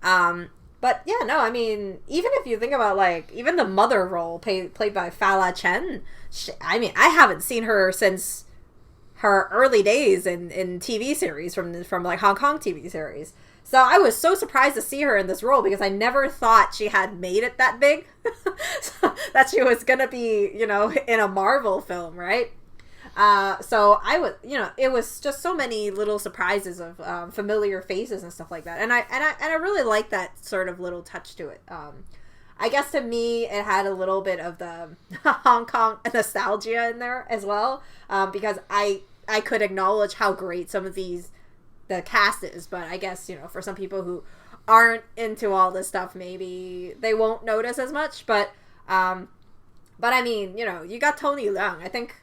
But yeah, no, I mean, even if you think about like even the mother role played by Fala Chen, I haven't seen her since her early days in TV series from like Hong Kong TV series. So I was so surprised to see her in this role because I never thought she had made it that big. That she was going to be, in a Marvel film, right? So I was, it was just so many little surprises of familiar faces and stuff like that. And I really like that sort of little touch to it. I guess to me, it had a little bit of the Hong Kong nostalgia in there as well. Because I could acknowledge how great some of the cast is, but I guess for some people who aren't into all this stuff, maybe they won't notice as much. But I mean, you got Tony Leung. I think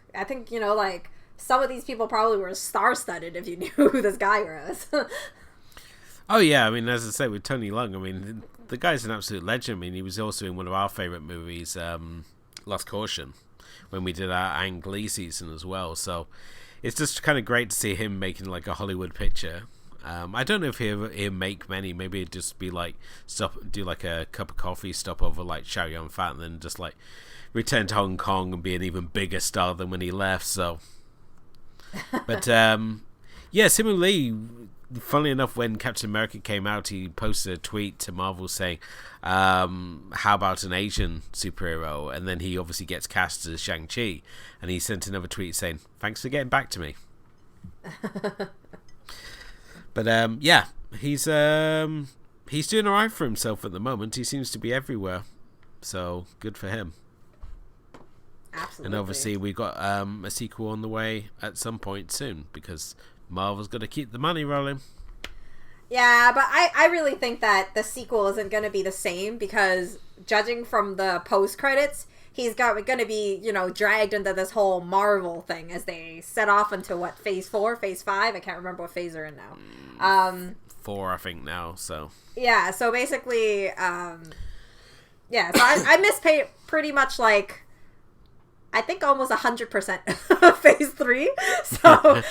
like some of these people probably were star-studded if you knew who this guy was. Oh yeah, I mean, as I say, with Tony Leung, I mean, the guy's an absolute legend. I mean, he was also in one of our favorite movies, Lost Caution, when we did our Ang Lee season as well. So it's just kind of great to see him making like a Hollywood picture. I don't know if he'll make many. Maybe it'd just be like do like a cup of coffee, stop over like Chow Yun Fat, and then just like return to Hong Kong and be an even bigger star than when he left. So, but yeah, Simu Lee. Funnily enough, when Captain America came out, he posted a tweet to Marvel saying, how about an Asian superhero? And then he obviously gets cast as Shang-Chi. And he sent another tweet saying, thanks for getting back to me. But yeah, he's doing all right for himself at the moment. He seems to be everywhere. So good for him. Absolutely. And obviously we got a sequel on the way at some point soon, because Marvel's got to keep the money rolling. Yeah, but I really think that the sequel isn't going to be the same, because judging from the post-credits, he's going to be, dragged into this whole Marvel thing as they set off into phase 4, phase 5. I can't remember what phase they're in now. 4, I think now. So yeah, so basically, yeah. So I missed pretty much like, I think almost 100% phase 3. So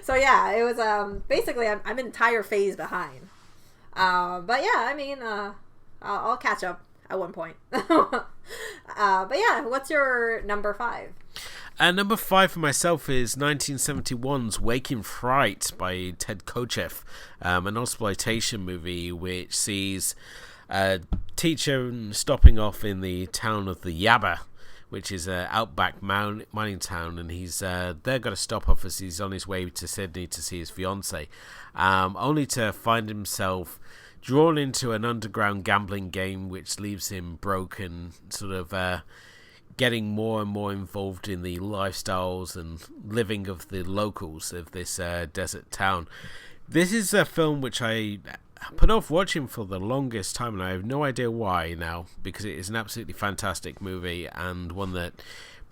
so yeah, it was basically I'm an entire phase behind. But yeah, I mean, I'll catch up at one point. But yeah, what's your number 5? Number 5 for myself is 1971's Waking Fright by Ted Kotcheff, an exploitation movie which sees a teacher stopping off in the town of the Yabba, which is an outback mining town, and he's they're going to stop off as he's on his way to Sydney to see his fiancée, only to find himself drawn into an underground gambling game which leaves him broken, sort of getting more and more involved in the lifestyles and living of the locals of this desert town. This is a film which I put off watching for the longest time, and I have no idea why now, because it is an absolutely fantastic movie and one that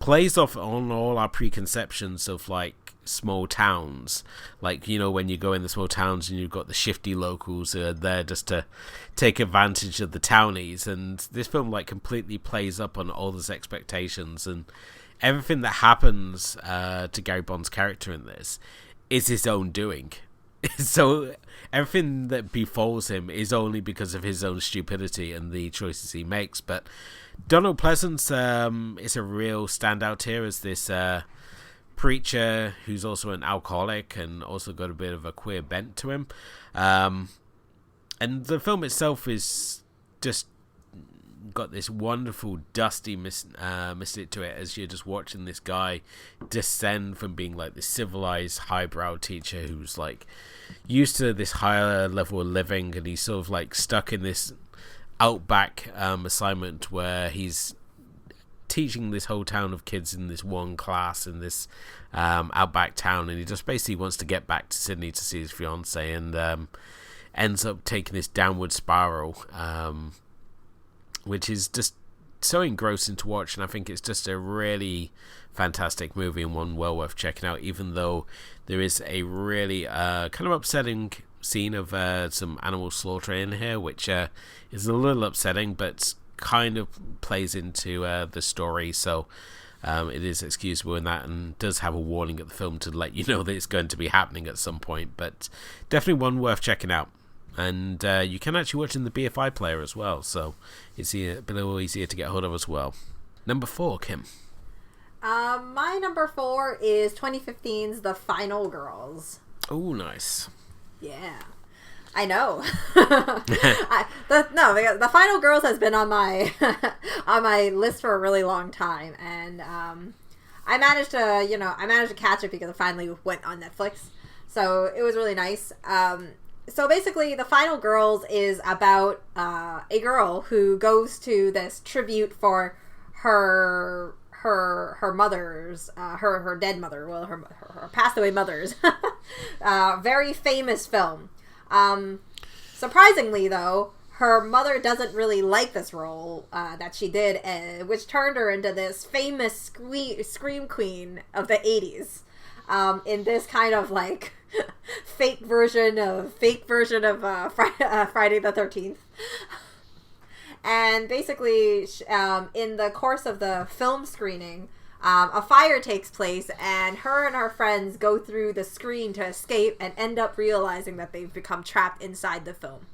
plays off on all our preconceptions of like small towns, like, when you go in the small towns and you've got the shifty locals who are there just to take advantage of the townies, and this film like completely plays up on all those expectations, and everything that happens to Gary Bond's character in this is his own doing. So everything that befalls him is only because of his own stupidity and the choices he makes. But Donald Pleasance is a real standout here as this preacher who's also an alcoholic and also got a bit of a queer bent to him. And the film itself is just got this wonderful dusty mystic to it as you're just watching this guy descend from being like this civilized highbrow teacher who's like used to this higher level of living, and he's sort of like stuck in this outback assignment where he's teaching this whole town of kids in this one class in this outback town, and he just basically wants to get back to Sydney to see his fiancée, and ends up taking this downward spiral, which is just so engrossing to watch. And I think it's just a really fantastic movie and one well worth checking out, even though there is a really kind of upsetting scene of some animal slaughter in here, which is a little upsetting but kind of plays into the story, so it is excusable in that, and does have a warning at the film to let you know that it's going to be happening at some point. But definitely one worth checking out. And you can actually watch in the BFI player as well, so it's a little easier to get hold of as well. Number 4, Kim. My number 4 is 2015's The Final Girls. Oh, nice. Yeah, I know. The Final Girls has been on my on my list for a really long time, and I managed to catch it because it finally went on Netflix, so it was really nice. So basically, The Final Girls is about a girl who goes to this tribute for her mother's, her dead mother, well, her passed away mother's, very famous film. Surprisingly, though, her mother doesn't really like this role that she did, which turned her into this famous scream queen of the 80s. In this kind of like fake version of Friday the 13th. And basically, in the course of the film screening, a fire takes place, and her friends go through the screen to escape and end up realizing that they've become trapped inside the film.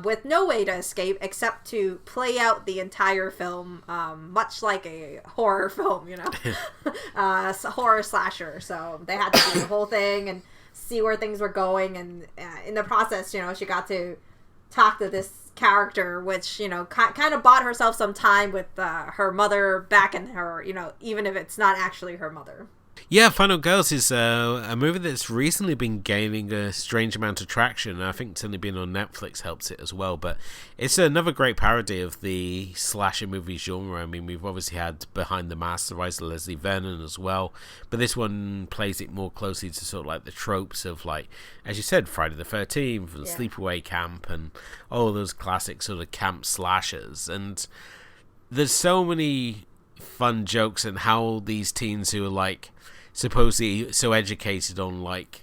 With no way to escape except to play out the entire film, much like a horror film, a horror slasher. So they had to do the whole thing and see where things were going, and in the process, she got to talk to this character, which, kind of bought herself some time with her mother back in her, even if it's not actually her mother. Yeah, Final Girls is a movie that's recently been gaining a strange amount of traction. I think certainly being on Netflix helps it as well. But it's another great parody of the slasher movie genre. I mean, we've obviously had Behind the Mask, The Rise of Leslie Vernon as well. But this one plays it more closely to sort of like the tropes of, like, as you said, Friday the 13th and Sleepaway Camp and all those classic sort of camp slashers. And there's so many fun jokes and how these teens who are like supposedly so educated on like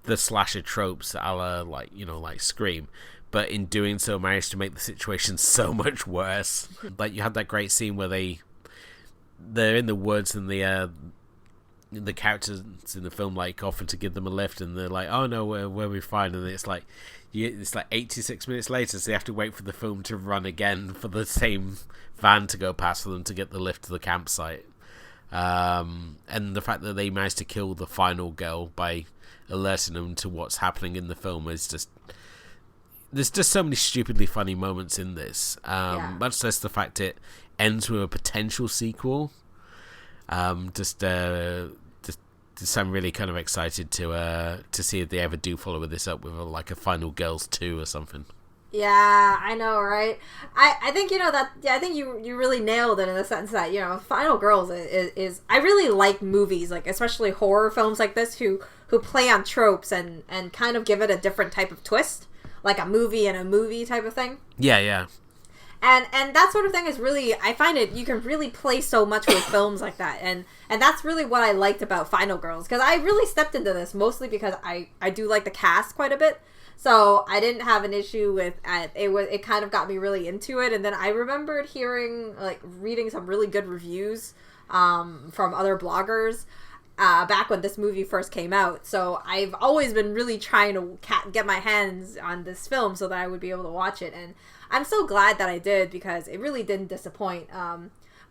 the slasher tropes, a la like like Scream, but in doing so managed to make the situation so much worse. Like you had that great scene where they're in the woods and the characters in the film like offer to give them a lift, and they're like, "Oh no, we're fine," and it's like 86 minutes later, so they have to wait for the film to run again for the same van to go past for them to get the lift to the campsite. And the fact that they managed to kill the final girl by alerting them to what's happening in the film is just... There's just so many stupidly funny moments in this. Much less the fact it ends with a potential sequel. I'm really kind of excited to see if they ever do follow this up with a Final Girls 2 or something. Yeah, I know, right? I think I think you really nailed it in the sense that Final Girls is I really like movies, like especially horror films like this who play on tropes and kind of give it a different type of twist, like a movie and a movie type of thing. Yeah. And that sort of thing is really, I find it, you can really play so much with films like that. And that's really what I liked about Final Girls. Because I really stepped into this mostly because I do like the cast quite a bit. So I didn't have an issue with it. It kind of got me really into it. And then I remembered reading some really good reviews from other bloggers back when this movie first came out. So I've always been really trying to get my hands on this film so that I would be able to watch it. And I'm so glad that I did because it really didn't disappoint.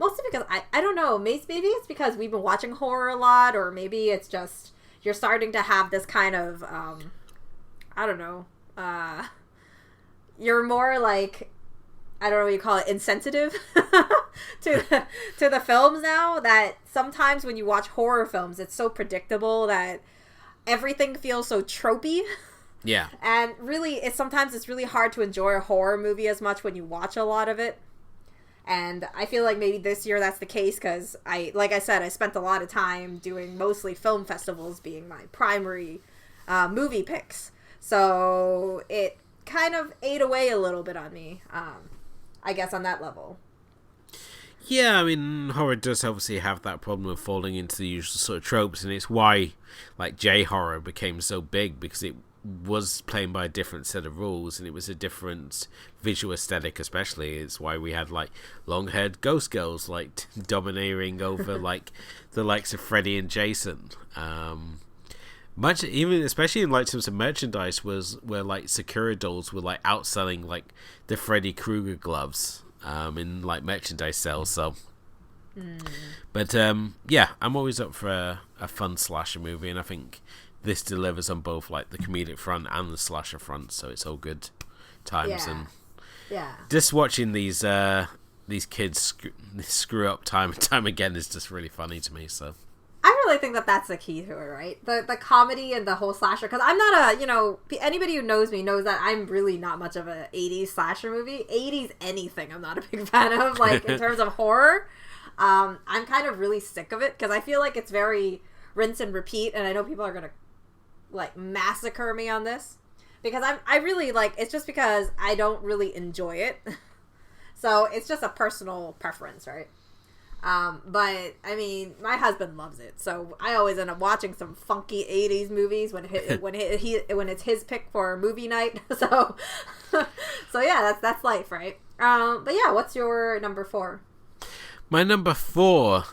Mostly because I don't know, maybe it's because we've been watching horror a lot, or maybe it's just you're starting to have this kind of I don't know. You're more like, I don't know what you call it, insensitive to the films now, that sometimes when you watch horror films, it's so predictable that everything feels so tropey. Yeah. And really, sometimes it's really hard to enjoy a horror movie as much when you watch a lot of it. And I feel like maybe this year that's the case because like I said, I spent a lot of time doing mostly film festivals being my primary movie picks. So it kind of ate away a little bit on me, I guess, on that level. Yeah, I mean, horror does obviously have that problem of falling into the usual sort of tropes, and it's why, like, J-horror became so big, because it was playing by a different set of rules, and it was a different visual aesthetic especially. It's why we had, like, long-haired ghost girls, like, domineering over, like, the likes of Freddy and Jason. Much, even especially in like terms of merchandise, where like Sakura dolls were like outselling like the Freddy Krueger gloves in like merchandise sales. So, but yeah, I'm always up for a fun slasher movie, and I think this delivers on both like the comedic front and the slasher front. So it's all good times. Yeah. And Yeah. just watching these kids screw up time and time again is just really funny to me. So. I really think that that's the key to it, right? The comedy and the whole slasher. Because I'm not anybody who knows me knows that I'm really not much of a 80s slasher movie. 80s anything I'm not a big fan of, like, in terms of horror. I'm kind of really sick of it because I feel like it's very rinse and repeat. And I know people are going to, like, massacre me on this. Because I really, like, it's just because I don't really enjoy it. So it's just a personal preference, right? But I mean, my husband loves it, so I always end up watching some funky 80s movies when it's his pick for movie night. So yeah, that's life, right? But yeah, what's your number 4? My number 4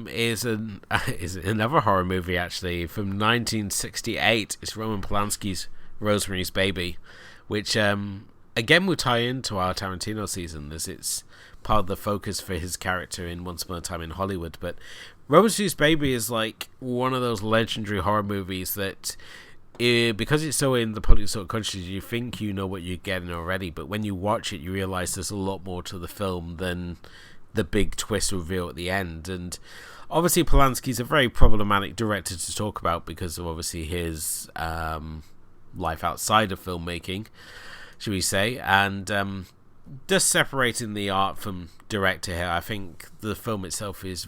is another horror movie, actually, from 1968. It's Roman Polanski's Rosemary's Baby, which again will tie into our Tarantino season, as it's part of the focus for his character in Once Upon a Time in Hollywood. But Rosemary's Baby is like one of those legendary horror movies that, because it's so in the public sort of consciousness, you think you know what you're getting already, but when you watch it, you realize there's a lot more to the film than the big twist reveal at the end. And obviously Polanski's a very problematic director to talk about because of obviously his life outside of filmmaking, should we say, and just separating the art from director here, I think the film itself is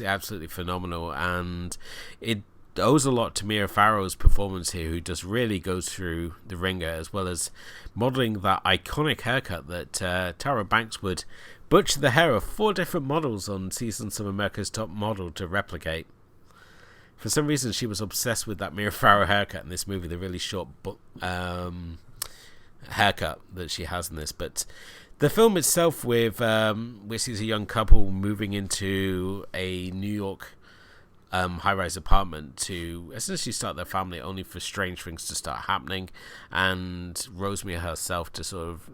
absolutely phenomenal, and it owes a lot to Mia Farrow's performance here, who just really goes through the ringer, as well as modelling that iconic haircut that Tara Banks would butcher the hair of 4 different models on seasons of America's Top Model to replicate. For some reason, she was obsessed with that Mia Farrow haircut in this movie, the really short haircut that she has in this. But the film itself, which sees a young couple moving into a New York high-rise apartment to essentially start their family, only for strange things to start happening, and Rosemary herself to sort of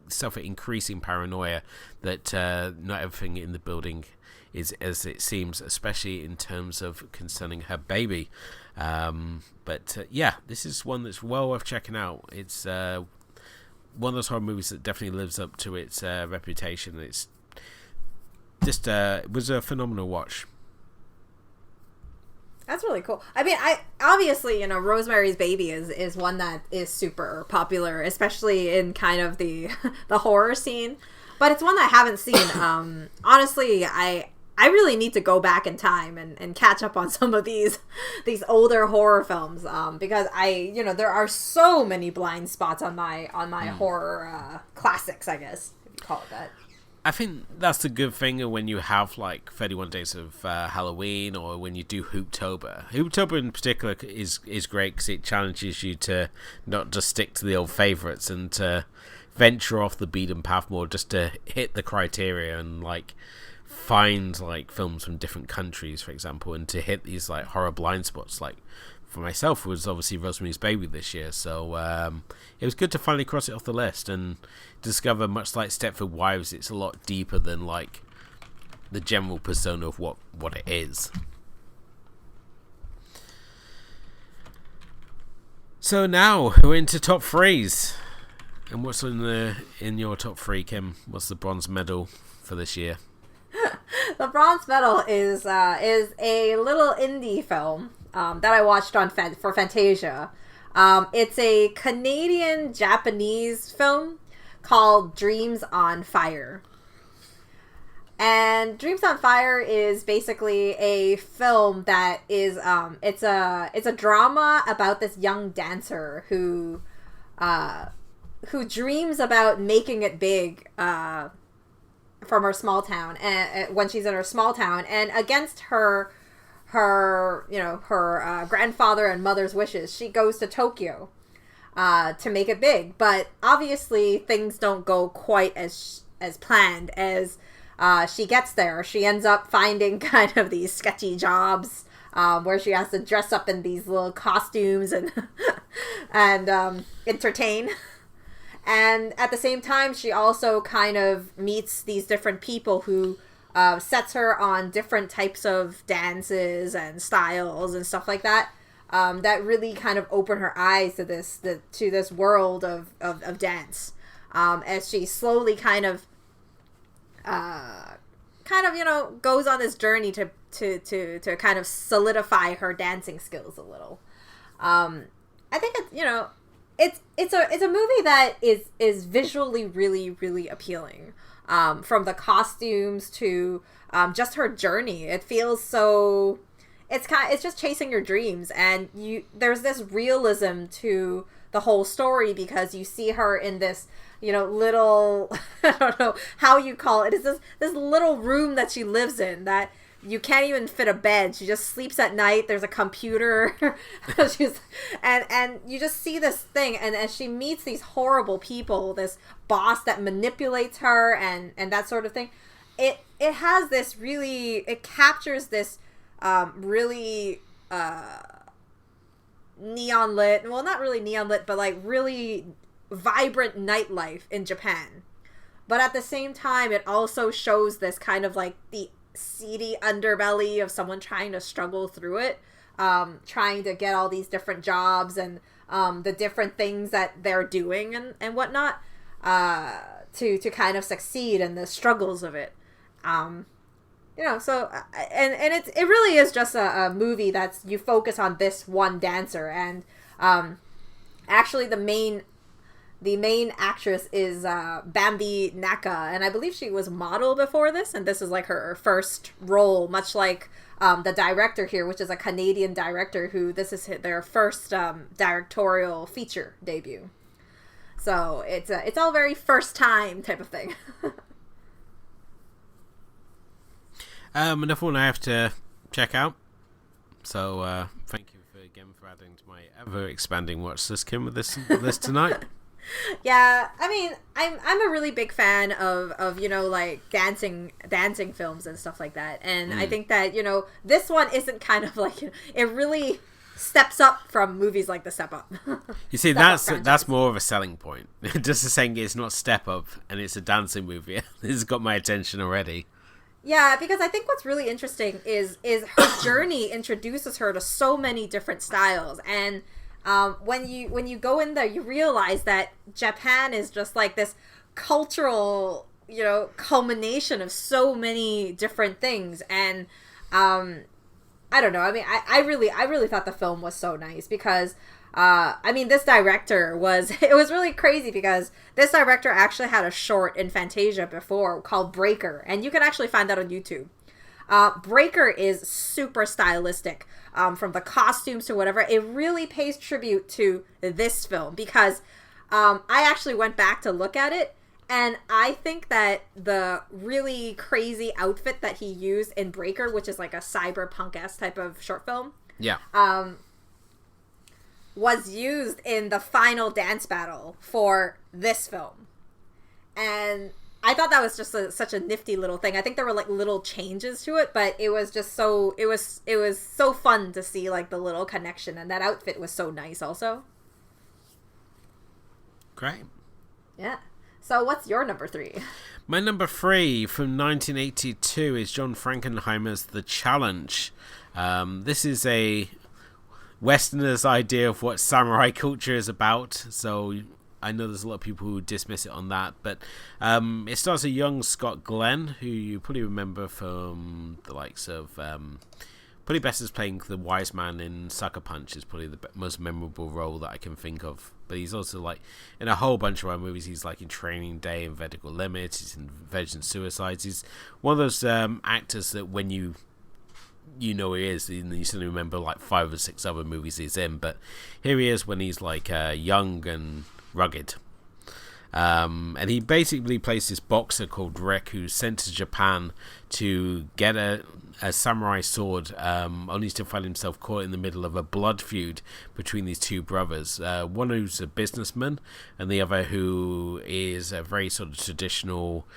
suffer increasing paranoia that not everything in the building is as it seems, especially in terms of concerning her baby. But this is one that's well worth checking out. It's one of those horror movies that definitely lives up to its reputation. It's just it was a phenomenal watch. That's really cool. I mean, I obviously, Rosemary's Baby is one that is super popular, especially in kind of the the horror scene. But it's one that I haven't seen. Honestly, I really need to go back in time and catch up on some of these older horror films, because there are so many blind spots on my horror classics, I guess, if you call it that. I think that's the good thing when you have like 31 Days of Halloween, or when you do Hooptober. Hooptober in particular is great because it challenges you to not just stick to the old favourites and to venture off the beaten path more, just to hit the criteria and like find like films from different countries, for example, and to hit these like horror blind spots. Like for myself, it was obviously Rosemary's Baby this year, so it was good to finally cross it off the list and discover, much like Stepford Wives, it's a lot deeper than like the general persona of what it is. So now we're into top threes, and what's in your top 3, Kim? What's the bronze medal for this year? The bronze medal is a little indie film that I watched for Fantasia. It's a Canadian-Japanese film called Dreams on Fire. And Dreams on Fire is basically a film that is it's a drama about this young dancer who dreams about making it big from her small town, and when she's in her small town, and against her grandfather and mother's wishes, she goes to Tokyo to make it big. But obviously things don't go quite as planned. As she gets there, she ends up finding kind of these sketchy jobs where she has to dress up in these little costumes and entertain. And at the same time, she also kind of meets these different people who sets her on different types of dances and styles and stuff like that, that really kind of open her eyes to this world of dance, as she slowly kind of goes on this journey to kind of solidify her dancing skills a little. I think it's a movie that is visually really, really appealing. From the costumes to just her journey. It feels so. It's just chasing your dreams, and there's this realism to the whole story, because you see her in this little I don't know how you call it. It's this little room that she lives in that you can't even fit a bed. She just sleeps at night. There's a computer. and you just see this thing. And as she meets these horrible people, this boss that manipulates her and that sort of thing, it has this really, it captures this really neon lit, well, not really neon lit, but like really vibrant nightlife in Japan. But at the same time, it also shows this kind of like the seedy underbelly of someone trying to struggle through it, trying to get all these different jobs and the different things that they're doing and whatnot, to kind of succeed in the struggles of it. So it really is just a movie that's, you focus on this one dancer, and actually the main actress is Bambi Naka, and I believe she was a model before this, and this is like her first role, much like the director here, which is a Canadian director who this is their first directorial feature debut. So it's all very first time type of thing. Another one I have to check out. So thank you again for adding to my ever expanding watch list, Kim, with this tonight. Yeah, I mean, I'm a really big fan of like dancing films and stuff like that, and I think that this one isn't kind of like it really steps up from movies like the Step Up. You see, that's more of a selling point. Just saying it's not Step Up and it's a dancing movie. This has got my attention already. Yeah, because I think what's really interesting is her journey introduces her to so many different styles, and when you go in there, you realize that Japan is just like this cultural, culmination of so many different things, and I don't know. I mean, I really thought the film was so nice because. I mean, this director it was really crazy because this director actually had a short in Fantasia before called Breaker, and you can actually find that on YouTube. Breaker is super stylistic, from the costumes to whatever. It really pays tribute to this film because I actually went back to look at it, and I think that the really crazy outfit that he used in Breaker, which is like a cyberpunk-esque type of short film, yeah, was used in the final dance battle for this film. And I thought that was just such a nifty little thing. I think there were like little changes to it, but it was just it was so fun to see like the little connection, and that outfit was so nice also. Great. Yeah. So what's your number 3? My number 3 from 1982 is John Frankenheimer's The Challenge. This is a Westerner's idea of what samurai culture is about, so I know there's a lot of people who dismiss it on that, but it stars a young Scott Glenn, who you probably remember from the likes of probably best as playing the wise man in Sucker Punch, is probably the most memorable role that I can think of. But he's also like in a whole bunch of other movies. He's like in Training Day and Vertical Limits. He's in Virgin Suicides. He's one of those actors that when you know he is, and you suddenly remember like 5 or 6 other movies he's in, but here he is when he's like young and rugged, and he basically plays this boxer called Rick, who's sent to Japan to get a samurai sword, only to find himself caught in the middle of a blood feud between these two brothers, one who's a businessman and the other who is a very sort of traditional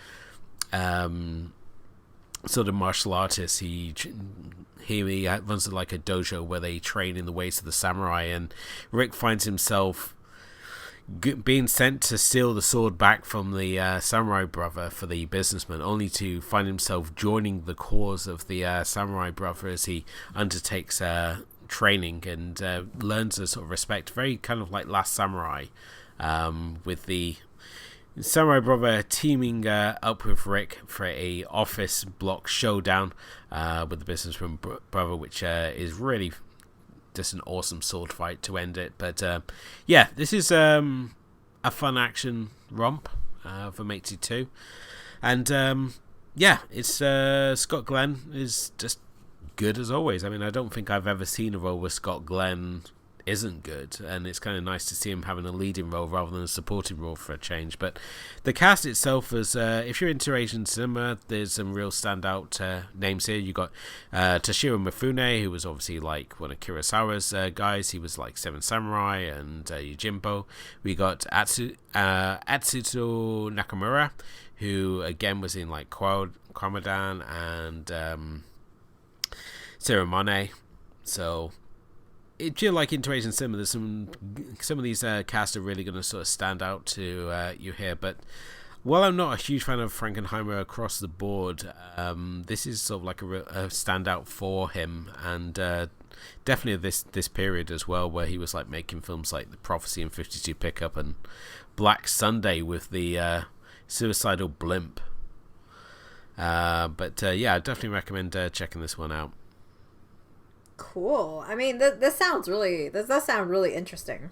sort of martial artist. He runs like a dojo where they train in the ways of the samurai, and Rick finds himself being sent to steal the sword back from the samurai brother for the businessman, only to find himself joining the cause of the samurai brother as he undertakes training and learns to sort of respect, very kind of like Last Samurai, with the samurai brother teaming up with Rick for a office block showdown with the businessman brother, which is really just an awesome sword fight to end it. But yeah, this is a fun action romp from 82, and yeah, it's Scott Glenn is just good as always. I mean, I don't think I've ever seen a role where Scott Glenn isn't good, and it's kind of nice to see him having a leading role rather than a supporting role for a change. But the cast itself is, if you're into Asian cinema, there's some real standout names here. You got Toshiro Mifune, who was obviously like one of Kurosawa's guys. He was like Seven Samurai and Yojimbo. We got Atsuto Nakamura, who again was in like Kwamadan and Ceremone. So if you're like into Asian cinema, there's some of these casts are really going to sort of stand out to you here. But while I'm not a huge fan of Frankenheimer across the board, this is sort of like a standout for him, and definitely this period as well, where he was like making films like The Prophecy and 52 Pickup and Black Sunday with the suicidal blimp. But yeah, I definitely recommend checking this one out. Cool. I mean, this does sound really interesting.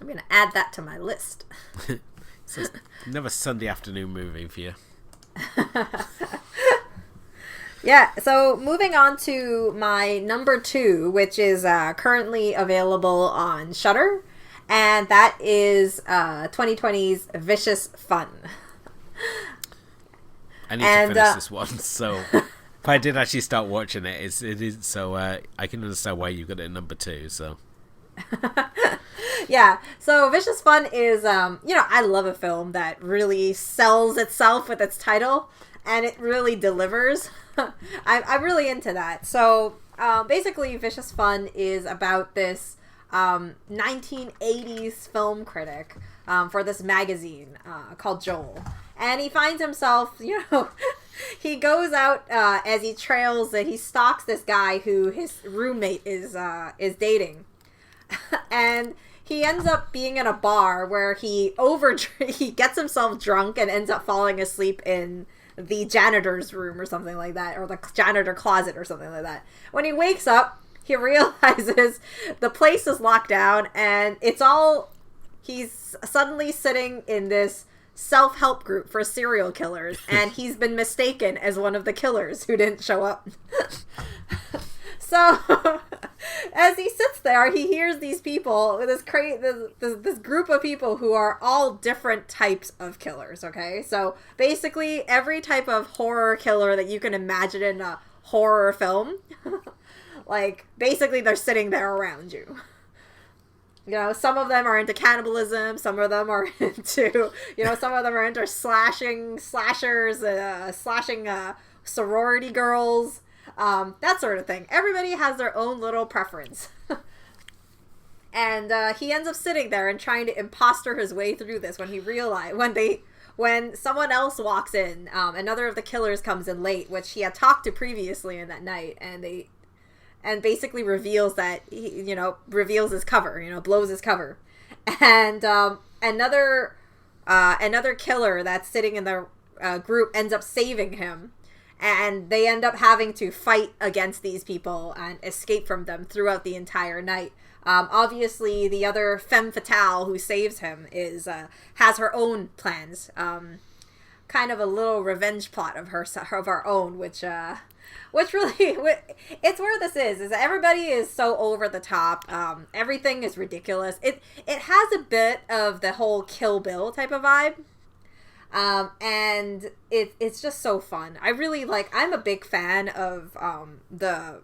I'm gonna add that to my list. It's another Sunday afternoon movie for you. Yeah, so moving on to my number 2, which is currently available on Shudder, and that is 2020's Vicious Fun. I need to finish this one, so if I did actually start watching it, it is so I can understand why you got it at number 2. So yeah, so Vicious Fun is I love a film that really sells itself with its title, and it really delivers. I'm really into that. So basically, Vicious Fun is about this 1980s film critic for this magazine called Joel. And he finds himself, he goes out as he trails that he stalks this guy who his roommate is dating. And he ends up being in a bar where he gets himself drunk and ends up falling asleep in the janitor's room or something like that, or the janitor closet or something like that. When he wakes up, he realizes the place is locked down, and he's suddenly sitting in this self-help group for serial killers, and he's been mistaken as one of the killers who didn't show up. So as he sits there, he hears these people, this group of people who are all different types of killers, okay? So basically every type of horror killer that you can imagine in a horror film, like basically they're sitting there around you. Some of them are into cannibalism, some of them are into, some of them are into slashers, slashing sorority girls, that sort of thing. Everybody has their own little preference. And he ends up sitting there and trying to imposter his way through this when someone else walks in, another of the killers comes in late, which he had talked to previously in that night, and basically reveals that reveals his cover, blows his cover. And another killer that's sitting in the group ends up saving him, and they end up having to fight against these people and escape from them throughout the entire night. Obviously, the other femme fatale who saves him has her own plans, kind of a little revenge plot of her own, which really, it's where this is that everybody is so over the top. Everything is ridiculous. It has a bit of the whole Kill Bill type of vibe. And it's just so fun. I'm a big fan of the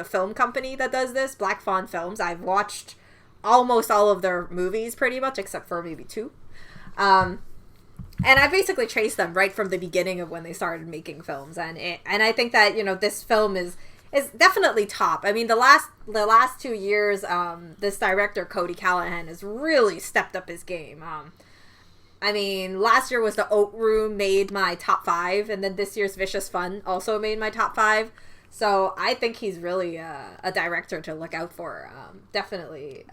film company that does this, Black Fawn Films. I've watched almost all of their movies pretty much, except for maybe 2. And I basically traced them right from the beginning of when they started making films, and I think that this film is definitely top. I mean, the last 2 years, this director Cody Callahan has really stepped up his game. I mean, last year was The Oat Room made my top 5, and then this year's Vicious Fun also made my top 5. So I think he's really a director to look out for. Definitely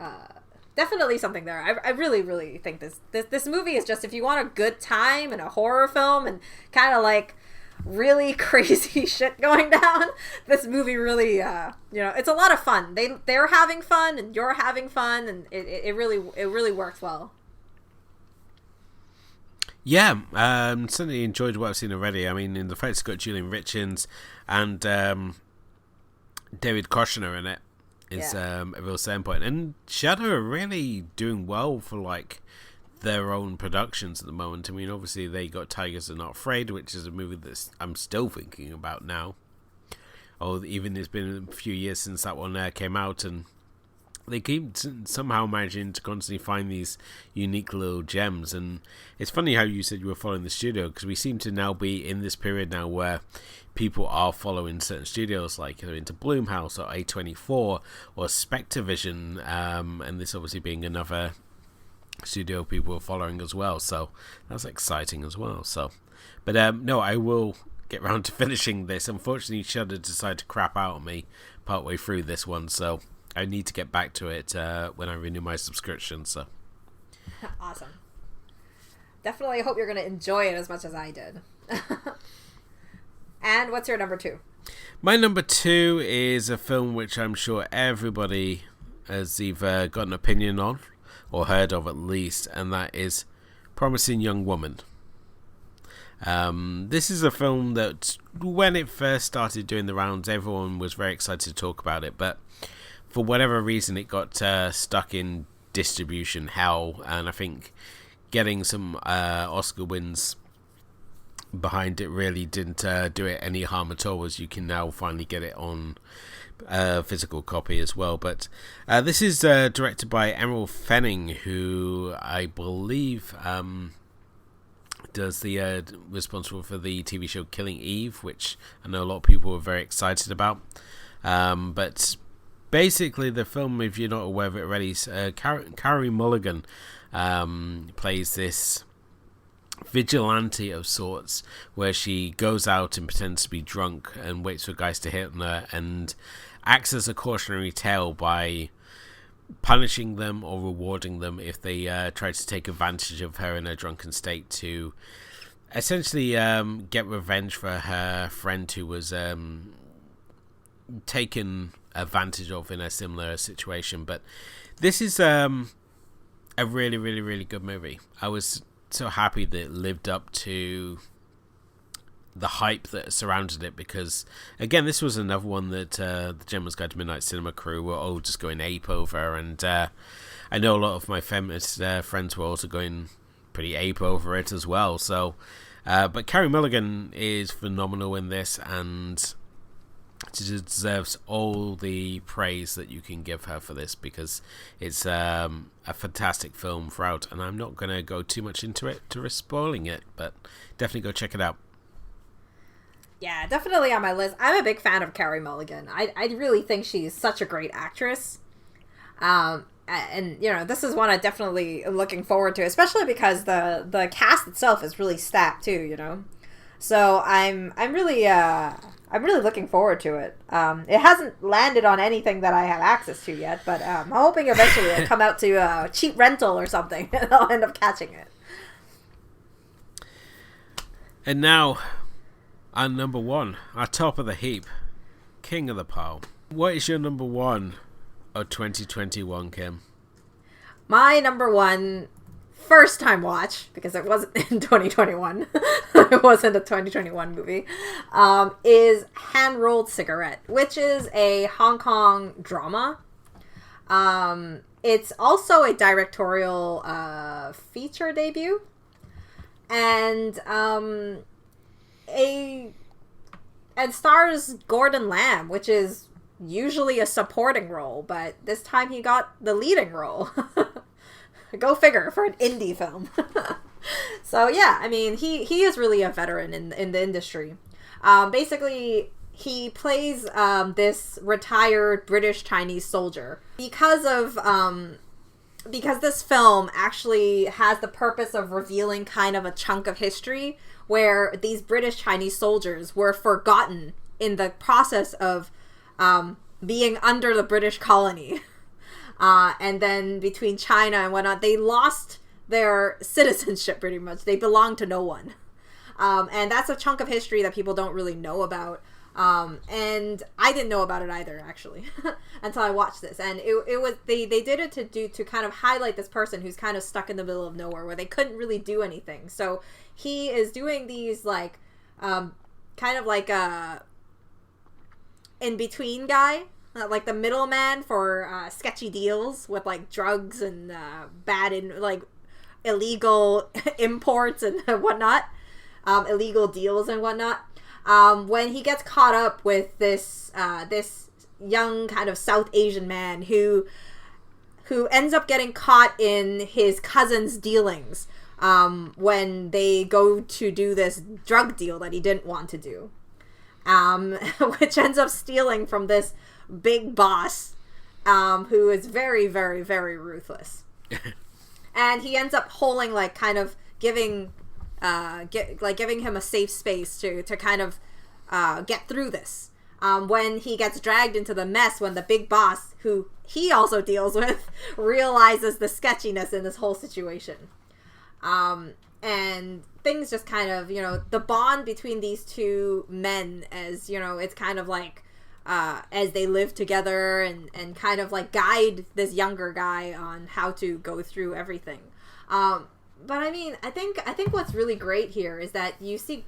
something there. I really, really think this movie is just, if you want a good time and a horror film and kind of like really crazy shit going down, this movie really, it's a lot of fun. They're having fun and you're having fun, and it really works well. Yeah, certainly enjoyed what I've seen already. I mean, in the fact it's got Julian Richards and David Koshner in it is a real selling point. And Shudder are really doing well for like their own productions at the moment. I mean, obviously they got Tigers Are Not Afraid, which is a movie that I'm still thinking about now. Or even it's been a few years since that one came out, and they keep somehow managing to constantly find these unique little gems. And it's funny how you said you were following the studio, because we seem to now be in this period now where people are following certain studios, like they're into Blumhouse or A24 or Spectrovision, and this obviously being another studio people are following as well, so that's exciting as well. So, but no, I will get round to finishing this. Unfortunately, Shudder decided to crap out on me partway through this one, so I need to get back to it when I renew my subscription. So awesome. Definitely hope you're going to enjoy it as much as I did. And what's your number 2? My number 2 is a film which I'm sure everybody has either got an opinion on or heard of at least, and that is Promising Young Woman. This is a film that, when it first started doing the rounds, everyone was very excited to talk about it, but for whatever reason, it got stuck in distribution hell, and I think getting some Oscar wins behind it really didn't do it any harm at all, as you can now finally get it on physical copy as well. But this is directed by Emerald Fenning, who I believe does the responsible for the TV show Killing Eve, which I know a lot of people were very excited about. But basically, the film, if you're not aware of it already, Carey Mulligan plays this vigilante of sorts, where she goes out and pretends to be drunk and waits for guys to hit on her, and acts as a cautionary tale by punishing them or rewarding them if they try to take advantage of her in a drunken state, to essentially get revenge for her friend who was taken advantage of in a similar situation. But this is a really, really, really good movie. I was so happy that it lived up to the hype that surrounded it, because again, this was another one that the Gentleman's Guide to Midnight Cinema crew were all just going ape over, and I know a lot of my feminist friends were also going pretty ape over it as well. So but Carey Mulligan is phenomenal in this, and she deserves all the praise that you can give her for this, because it's a fantastic film throughout, and I'm not going to go too much into it to risk spoiling it, but definitely go check it out. Yeah, definitely on my list. I'm a big fan of Carey Mulligan. I really think she's such a great actress. And, you know, this is one I definitely am looking forward to, especially because the cast itself is really stacked too, you know. So I'm really looking forward to it. It hasn't landed on anything that I have access to yet, but I'm hoping eventually it'll come out to a cheap rental or something, and I'll end up catching it. And now, our number one, our top of the heap, King of the Pile. What is your number one of 2021, Kim? My number one first time watch, because it wasn't in 2021, it wasn't a 2021 movie, is Hand Rolled Cigarette, which is a Hong Kong drama. It's also a directorial feature debut, and stars Gordon Lamb, which is usually a supporting role, but this time he got the leading role. Go figure, for an indie film. So yeah, I mean, he is really a veteran in the industry. Basically, he plays this retired British Chinese soldier. Because this film actually has the purpose of revealing kind of a chunk of history where these British Chinese soldiers were forgotten in the process of being under the British colony. And then between China and whatnot, they lost their citizenship pretty much. They belong to no one. And that's a chunk of history that people don't really know about. And I didn't know about it either, actually, until I watched this. And it was they did it to kind of highlight this person who's kind of stuck in the middle of nowhere, where they couldn't really do anything. So he is doing these like kind of like a in between guy, like the middleman for sketchy deals with like drugs and like illegal imports and whatnot, illegal deals and whatnot. When he gets caught up with this young kind of South Asian man who ends up getting caught in his cousin's dealings when they go to do this drug deal that he didn't want to do, which ends up stealing from this big boss who is very, very, very ruthless. And he ends up holding, like, kind of giving him a safe space to kind of get through this. When he gets dragged into the mess, when the big boss, who he also deals with, realizes the sketchiness in this whole situation. And things just kind of, you know, the bond between these two men, as, you know, it's kind of like, as they live together and kind of like guide this younger guy on how to go through everything. But I mean, I think what's really great here is that you see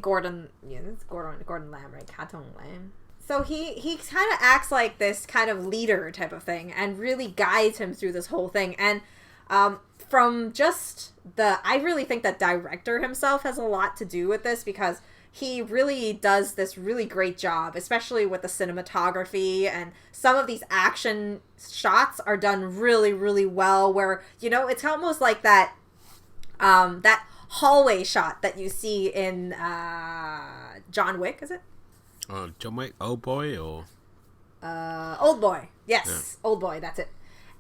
Gordon, it's Gordon Lamb, right? Katong Lamb. So he kind of acts like this kind of leader type of thing and really guides him through this whole thing. And from just I really think that director himself has a lot to do with this, because he really does this really great job, especially with the cinematography, and some of these action shots are done really, really well, where, it's almost like that hallway shot that you see in John Wick, is it? John Wick, Old Boy, or? Old Boy. Yes, yeah. Old Boy, that's it.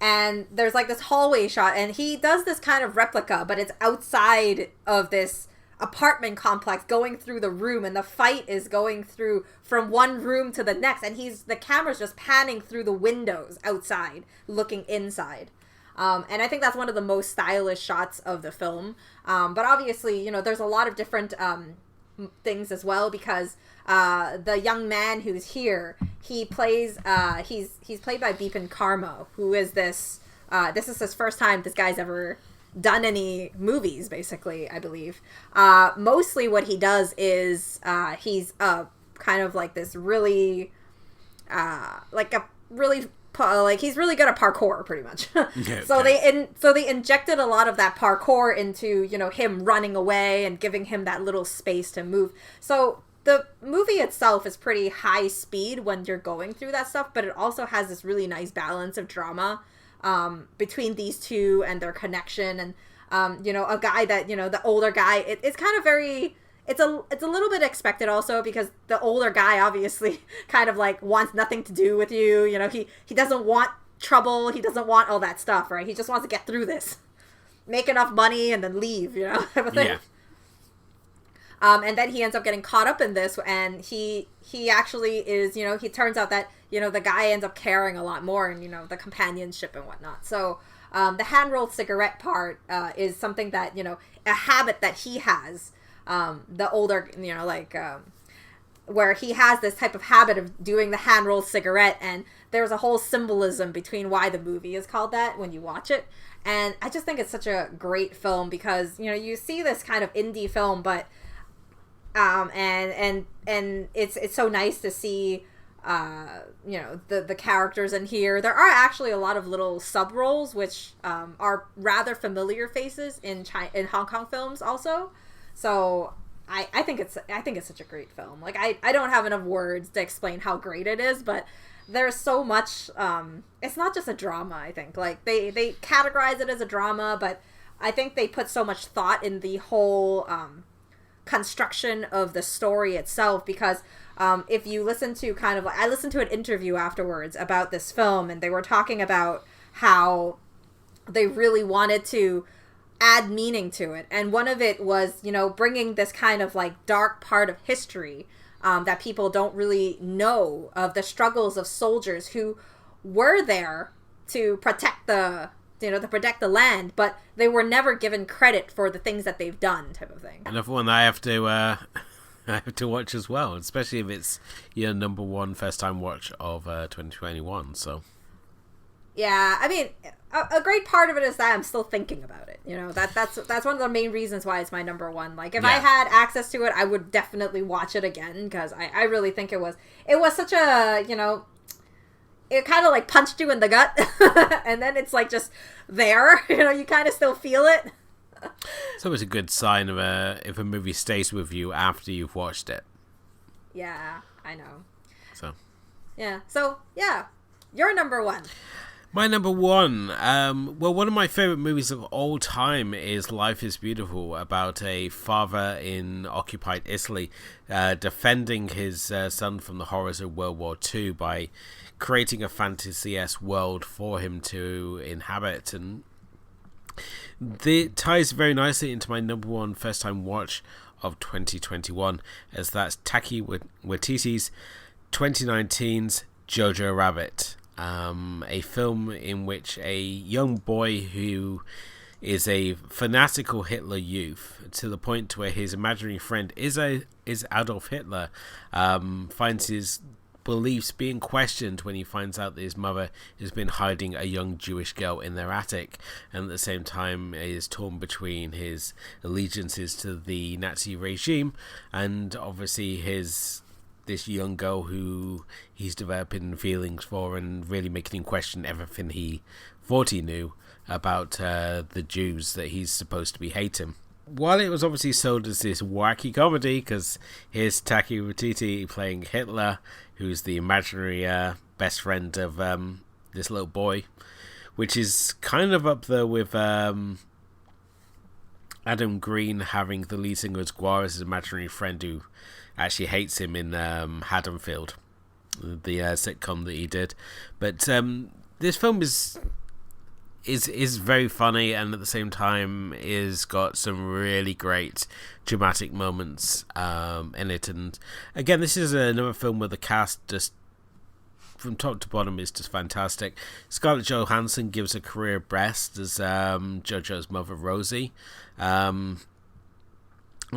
And there's like this hallway shot, and he does this kind of replica, but it's outside of this apartment complex, going through the room, and the fight is going through from one room to the next, and the camera's just panning through the windows outside, looking inside. And I think that's one of the most stylish shots of the film. But obviously, there's a lot of different things as well, because the young man who's here, he plays he's played by Bipin Karma, who is this is his first time this guy's ever done any movies, basically, I believe. Mostly what he does is he's kind of like this really he's really good at parkour, pretty much. Okay. So they injected a lot of that parkour into, him running away and giving him that little space to move. So the movie itself is pretty high speed when you're going through that stuff, but it also has this really nice balance of drama between these two and their connection. And a guy that, the older guy, it's kind of very... It's a little bit expected also, because the older guy obviously kind of like wants nothing to do with you. He doesn't want trouble. He doesn't want all that stuff, right? He just wants to get through this, make enough money, and then leave, type of thing. Yeah. And then he ends up getting caught up in this, and he actually is, he turns out that, the guy ends up caring a lot more, and, the companionship and whatnot. So the hand-rolled cigarette part is something that, a habit that he has. The older, where he has this type of habit of doing the hand-rolled cigarette, and there's a whole symbolism between why the movie is called that when you watch it. And I just think it's such a great film, because, you see this kind of indie film, but, and it's so nice to see, the characters in here. There are actually a lot of little sub-roles, which, are rather familiar faces in Hong Kong films also. So I think it's such a great film. Like, I don't have enough words to explain how great it is, but there's so much. It's not just a drama. I think like they categorize it as a drama, but I think they put so much thought in the whole construction of the story itself. Because if you listen to I listened to an interview afterwards about this film, and they were talking about how they really wanted to add meaning to it, and one of it was bringing this kind of like dark part of history that people don't really know, of the struggles of soldiers who were there to protect the land, but they were never given credit for the things that they've done, type of thing. Another one I have to I have to watch as well, especially if it's your number one first time watch of 2021. So yeah, I mean, a great part of it is that I'm still thinking about it. That's one of the main reasons why it's my number one. Like, if I had access to it, I would definitely watch it again, because I really think it was such a, it kind of like punched you in the gut, and then it's like just there, you kind of still feel it. It's always a good sign of if a movie stays with you after you've watched it. Yeah, I know. So yeah, your number one. My number one, one of my favorite movies of all time is Life is Beautiful, about a father in occupied Italy defending his son from the horrors of World War II by creating a fantasy-esque world for him to inhabit. And it ties very nicely into my number one first-time watch of 2021, as that's Taiki Waititi's 2019's Jojo Rabbit. A film in which a young boy who is a fanatical Hitler youth, to the point where his imaginary friend is Adolf Hitler, finds his beliefs being questioned when he finds out that his mother has been hiding a young Jewish girl in their attic, and at the same time is torn between his allegiances to the Nazi regime and obviously this young girl who he's developing feelings for, and really making him question everything he thought he knew about the Jews that he's supposed to be hating. While it was obviously sold as this wacky comedy, because here's Taki Waititi playing Hitler, who's the imaginary best friend of this little boy, which is kind of up there with Adam Green having the lead singer as Guar as his imaginary friend who actually hates him in Haddonfield, the sitcom that he did. But this film is very funny, and at the same time is got some really great dramatic moments in it. And again, this is another film where the cast just from top to bottom is just fantastic. Scarlett Johansson gives a career best as Jojo's mother Rosie, and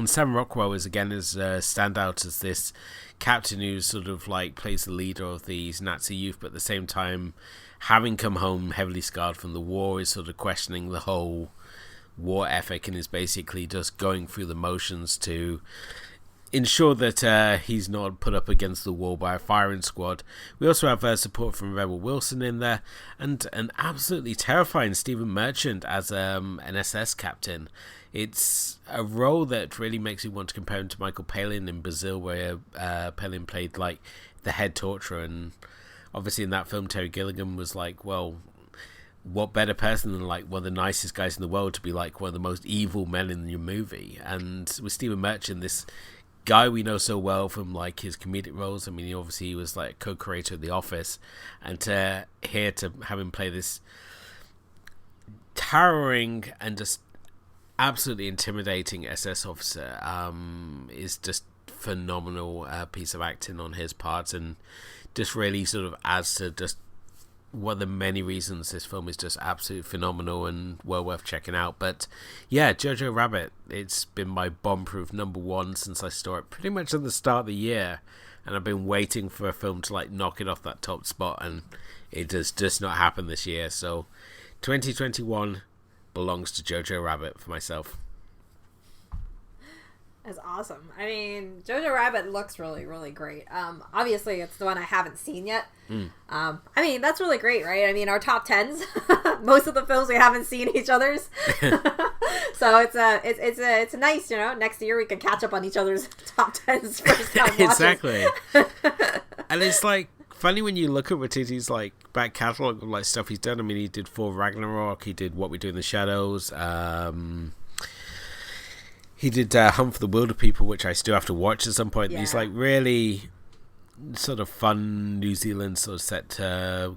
Sam Rockwell is standout as this captain who sort of like plays the leader of these Nazi youth, but at the same time, having come home heavily scarred from the war, is sort of questioning the whole war ethic and is basically just going through the motions to ensure that he's not put up against the wall by a firing squad. We also have support from Rebel Wilson in there, and an absolutely terrifying Stephen Merchant as an SS captain. It's a role that really makes you want to compare him to Michael Palin in Brazil, where Palin played like the head torturer, and obviously in that film Terry Gilliam was like, well, what better person than like one of the nicest guys in the world to be like one of the most evil men in your movie. And with Stephen Merchant, this guy we know so well from like his comedic roles, I mean, he was like co-creator of The Office, and to have him play this towering and just absolutely intimidating SS officer is just phenomenal piece of acting on his part, and just really sort of adds to just one of the many reasons this film is just absolutely phenomenal and well worth checking out. But yeah, Jojo Rabbit, it's been my bomb-proof number one since I saw it pretty much at the start of the year, and I've been waiting for a film to like knock it off that top spot, and it does just not happen this year. So 2021 belongs to Jojo Rabbit for myself. That's awesome. I mean, Jojo Rabbit looks really, really great. Obviously, it's the one I haven't seen yet. I mean, that's really great, right? I mean, our top tens, most of the films we haven't seen each other's. So it's nice, you know. Next year we can catch up on each other's top tens first time watches. Exactly. And it's like funny when you look at Waititi's like back catalogue of like stuff he's done. I mean, he did Thor Ragnarok, he did What We Do in the Shadows, he did Hunt for the Wilder People, which I still have to watch at some point. Yeah. These like really sort of fun New Zealand sort of set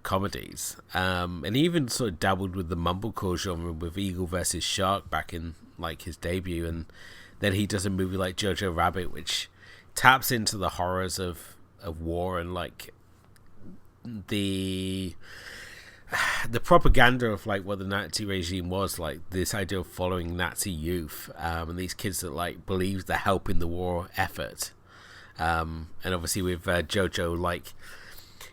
comedies, and he even sort of dabbled with the mumblecore genre with Eagle versus Shark back in like his debut, and then he does a movie like Jojo Rabbit, which taps into the horrors of war and like the propaganda of like what the Nazi regime was, like this idea of following Nazi youth, and these kids that like believe they're helping the war effort, and obviously with Jojo like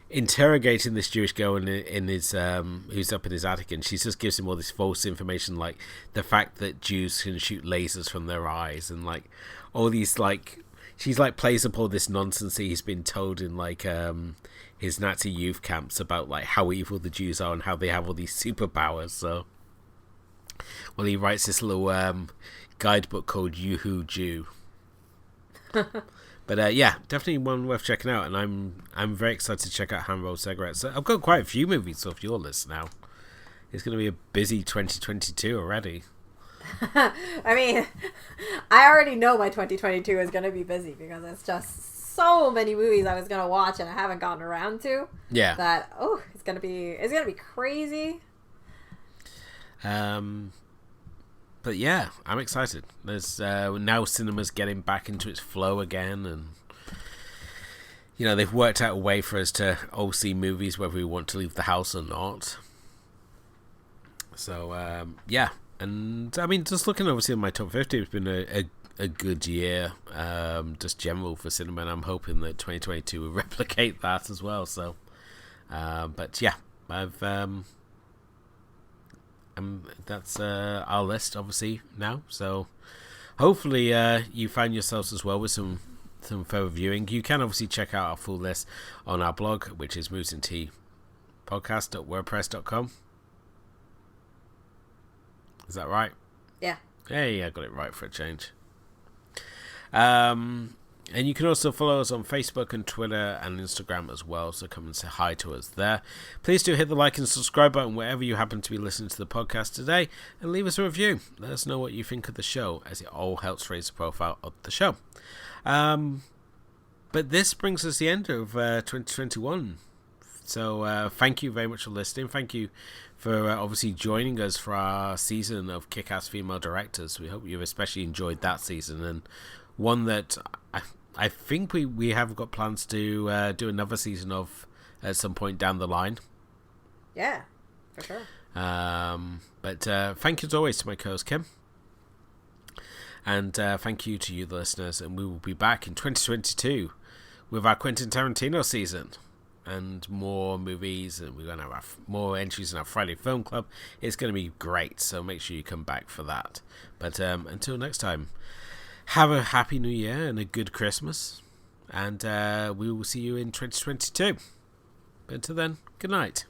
interrogating this Jewish girl in his who's up in his attic, and she just gives him all this false information, like the fact that Jews can shoot lasers from their eyes, and like all these like she's like plays up all this nonsense he's been told in like his Nazi youth camps about like how evil the Jews are and how they have all these superpowers. So, well, he writes this little guidebook called Yoo-Hoo Jew. But yeah, definitely one worth checking out, and I'm very excited to check out Hand Rolled Cigarettes. So I've got quite a few movies off your list now. It's going to be a busy 2022 already. I mean, I already know my 2022 is going to be busy because it's just so many movies I was gonna watch and I haven't gotten around to. Yeah. That it's gonna be crazy. But yeah, I'm excited. There's now cinema's getting back into its flow again, and you know they've worked out a way for us to all see movies whether we want to leave the house or not. So yeah, and I mean just looking obviously at my top 50, it's been a good year, just general for cinema, and I'm hoping that 2022 will replicate that as well. So, but yeah, that's our list obviously now. So hopefully you find yourselves as well with some further viewing. You can obviously check out our full list on our blog, which is moosandteapodcast.wordpress.com. Is that right? Yeah. Hey, I got it right for a change. And you can also follow us on Facebook and Twitter and Instagram as well, so come and say hi to us there. Please do hit the like and subscribe button wherever you happen to be listening to the podcast today, and leave us a review. Let us know what you think of the show, as it all helps raise the profile of the show. But this brings us the end of 2021. So thank you very much for listening. Thank you for obviously joining us for our season of Kick-Ass Female Directors. We hope you've especially enjoyed that season, and one that I think we have got plans to do another season of at some point down the line. Yeah, for sure. But thank you as always to my co-host Kim. And thank you to you, the listeners. And we will be back in 2022 with our Quentin Tarantino season and more movies. And we're going to have more entries in our Friday Film Club. It's going to be great. So make sure you come back for that. But until next time, have a happy new year and a good Christmas. And we will see you in 2022. But until then, good night.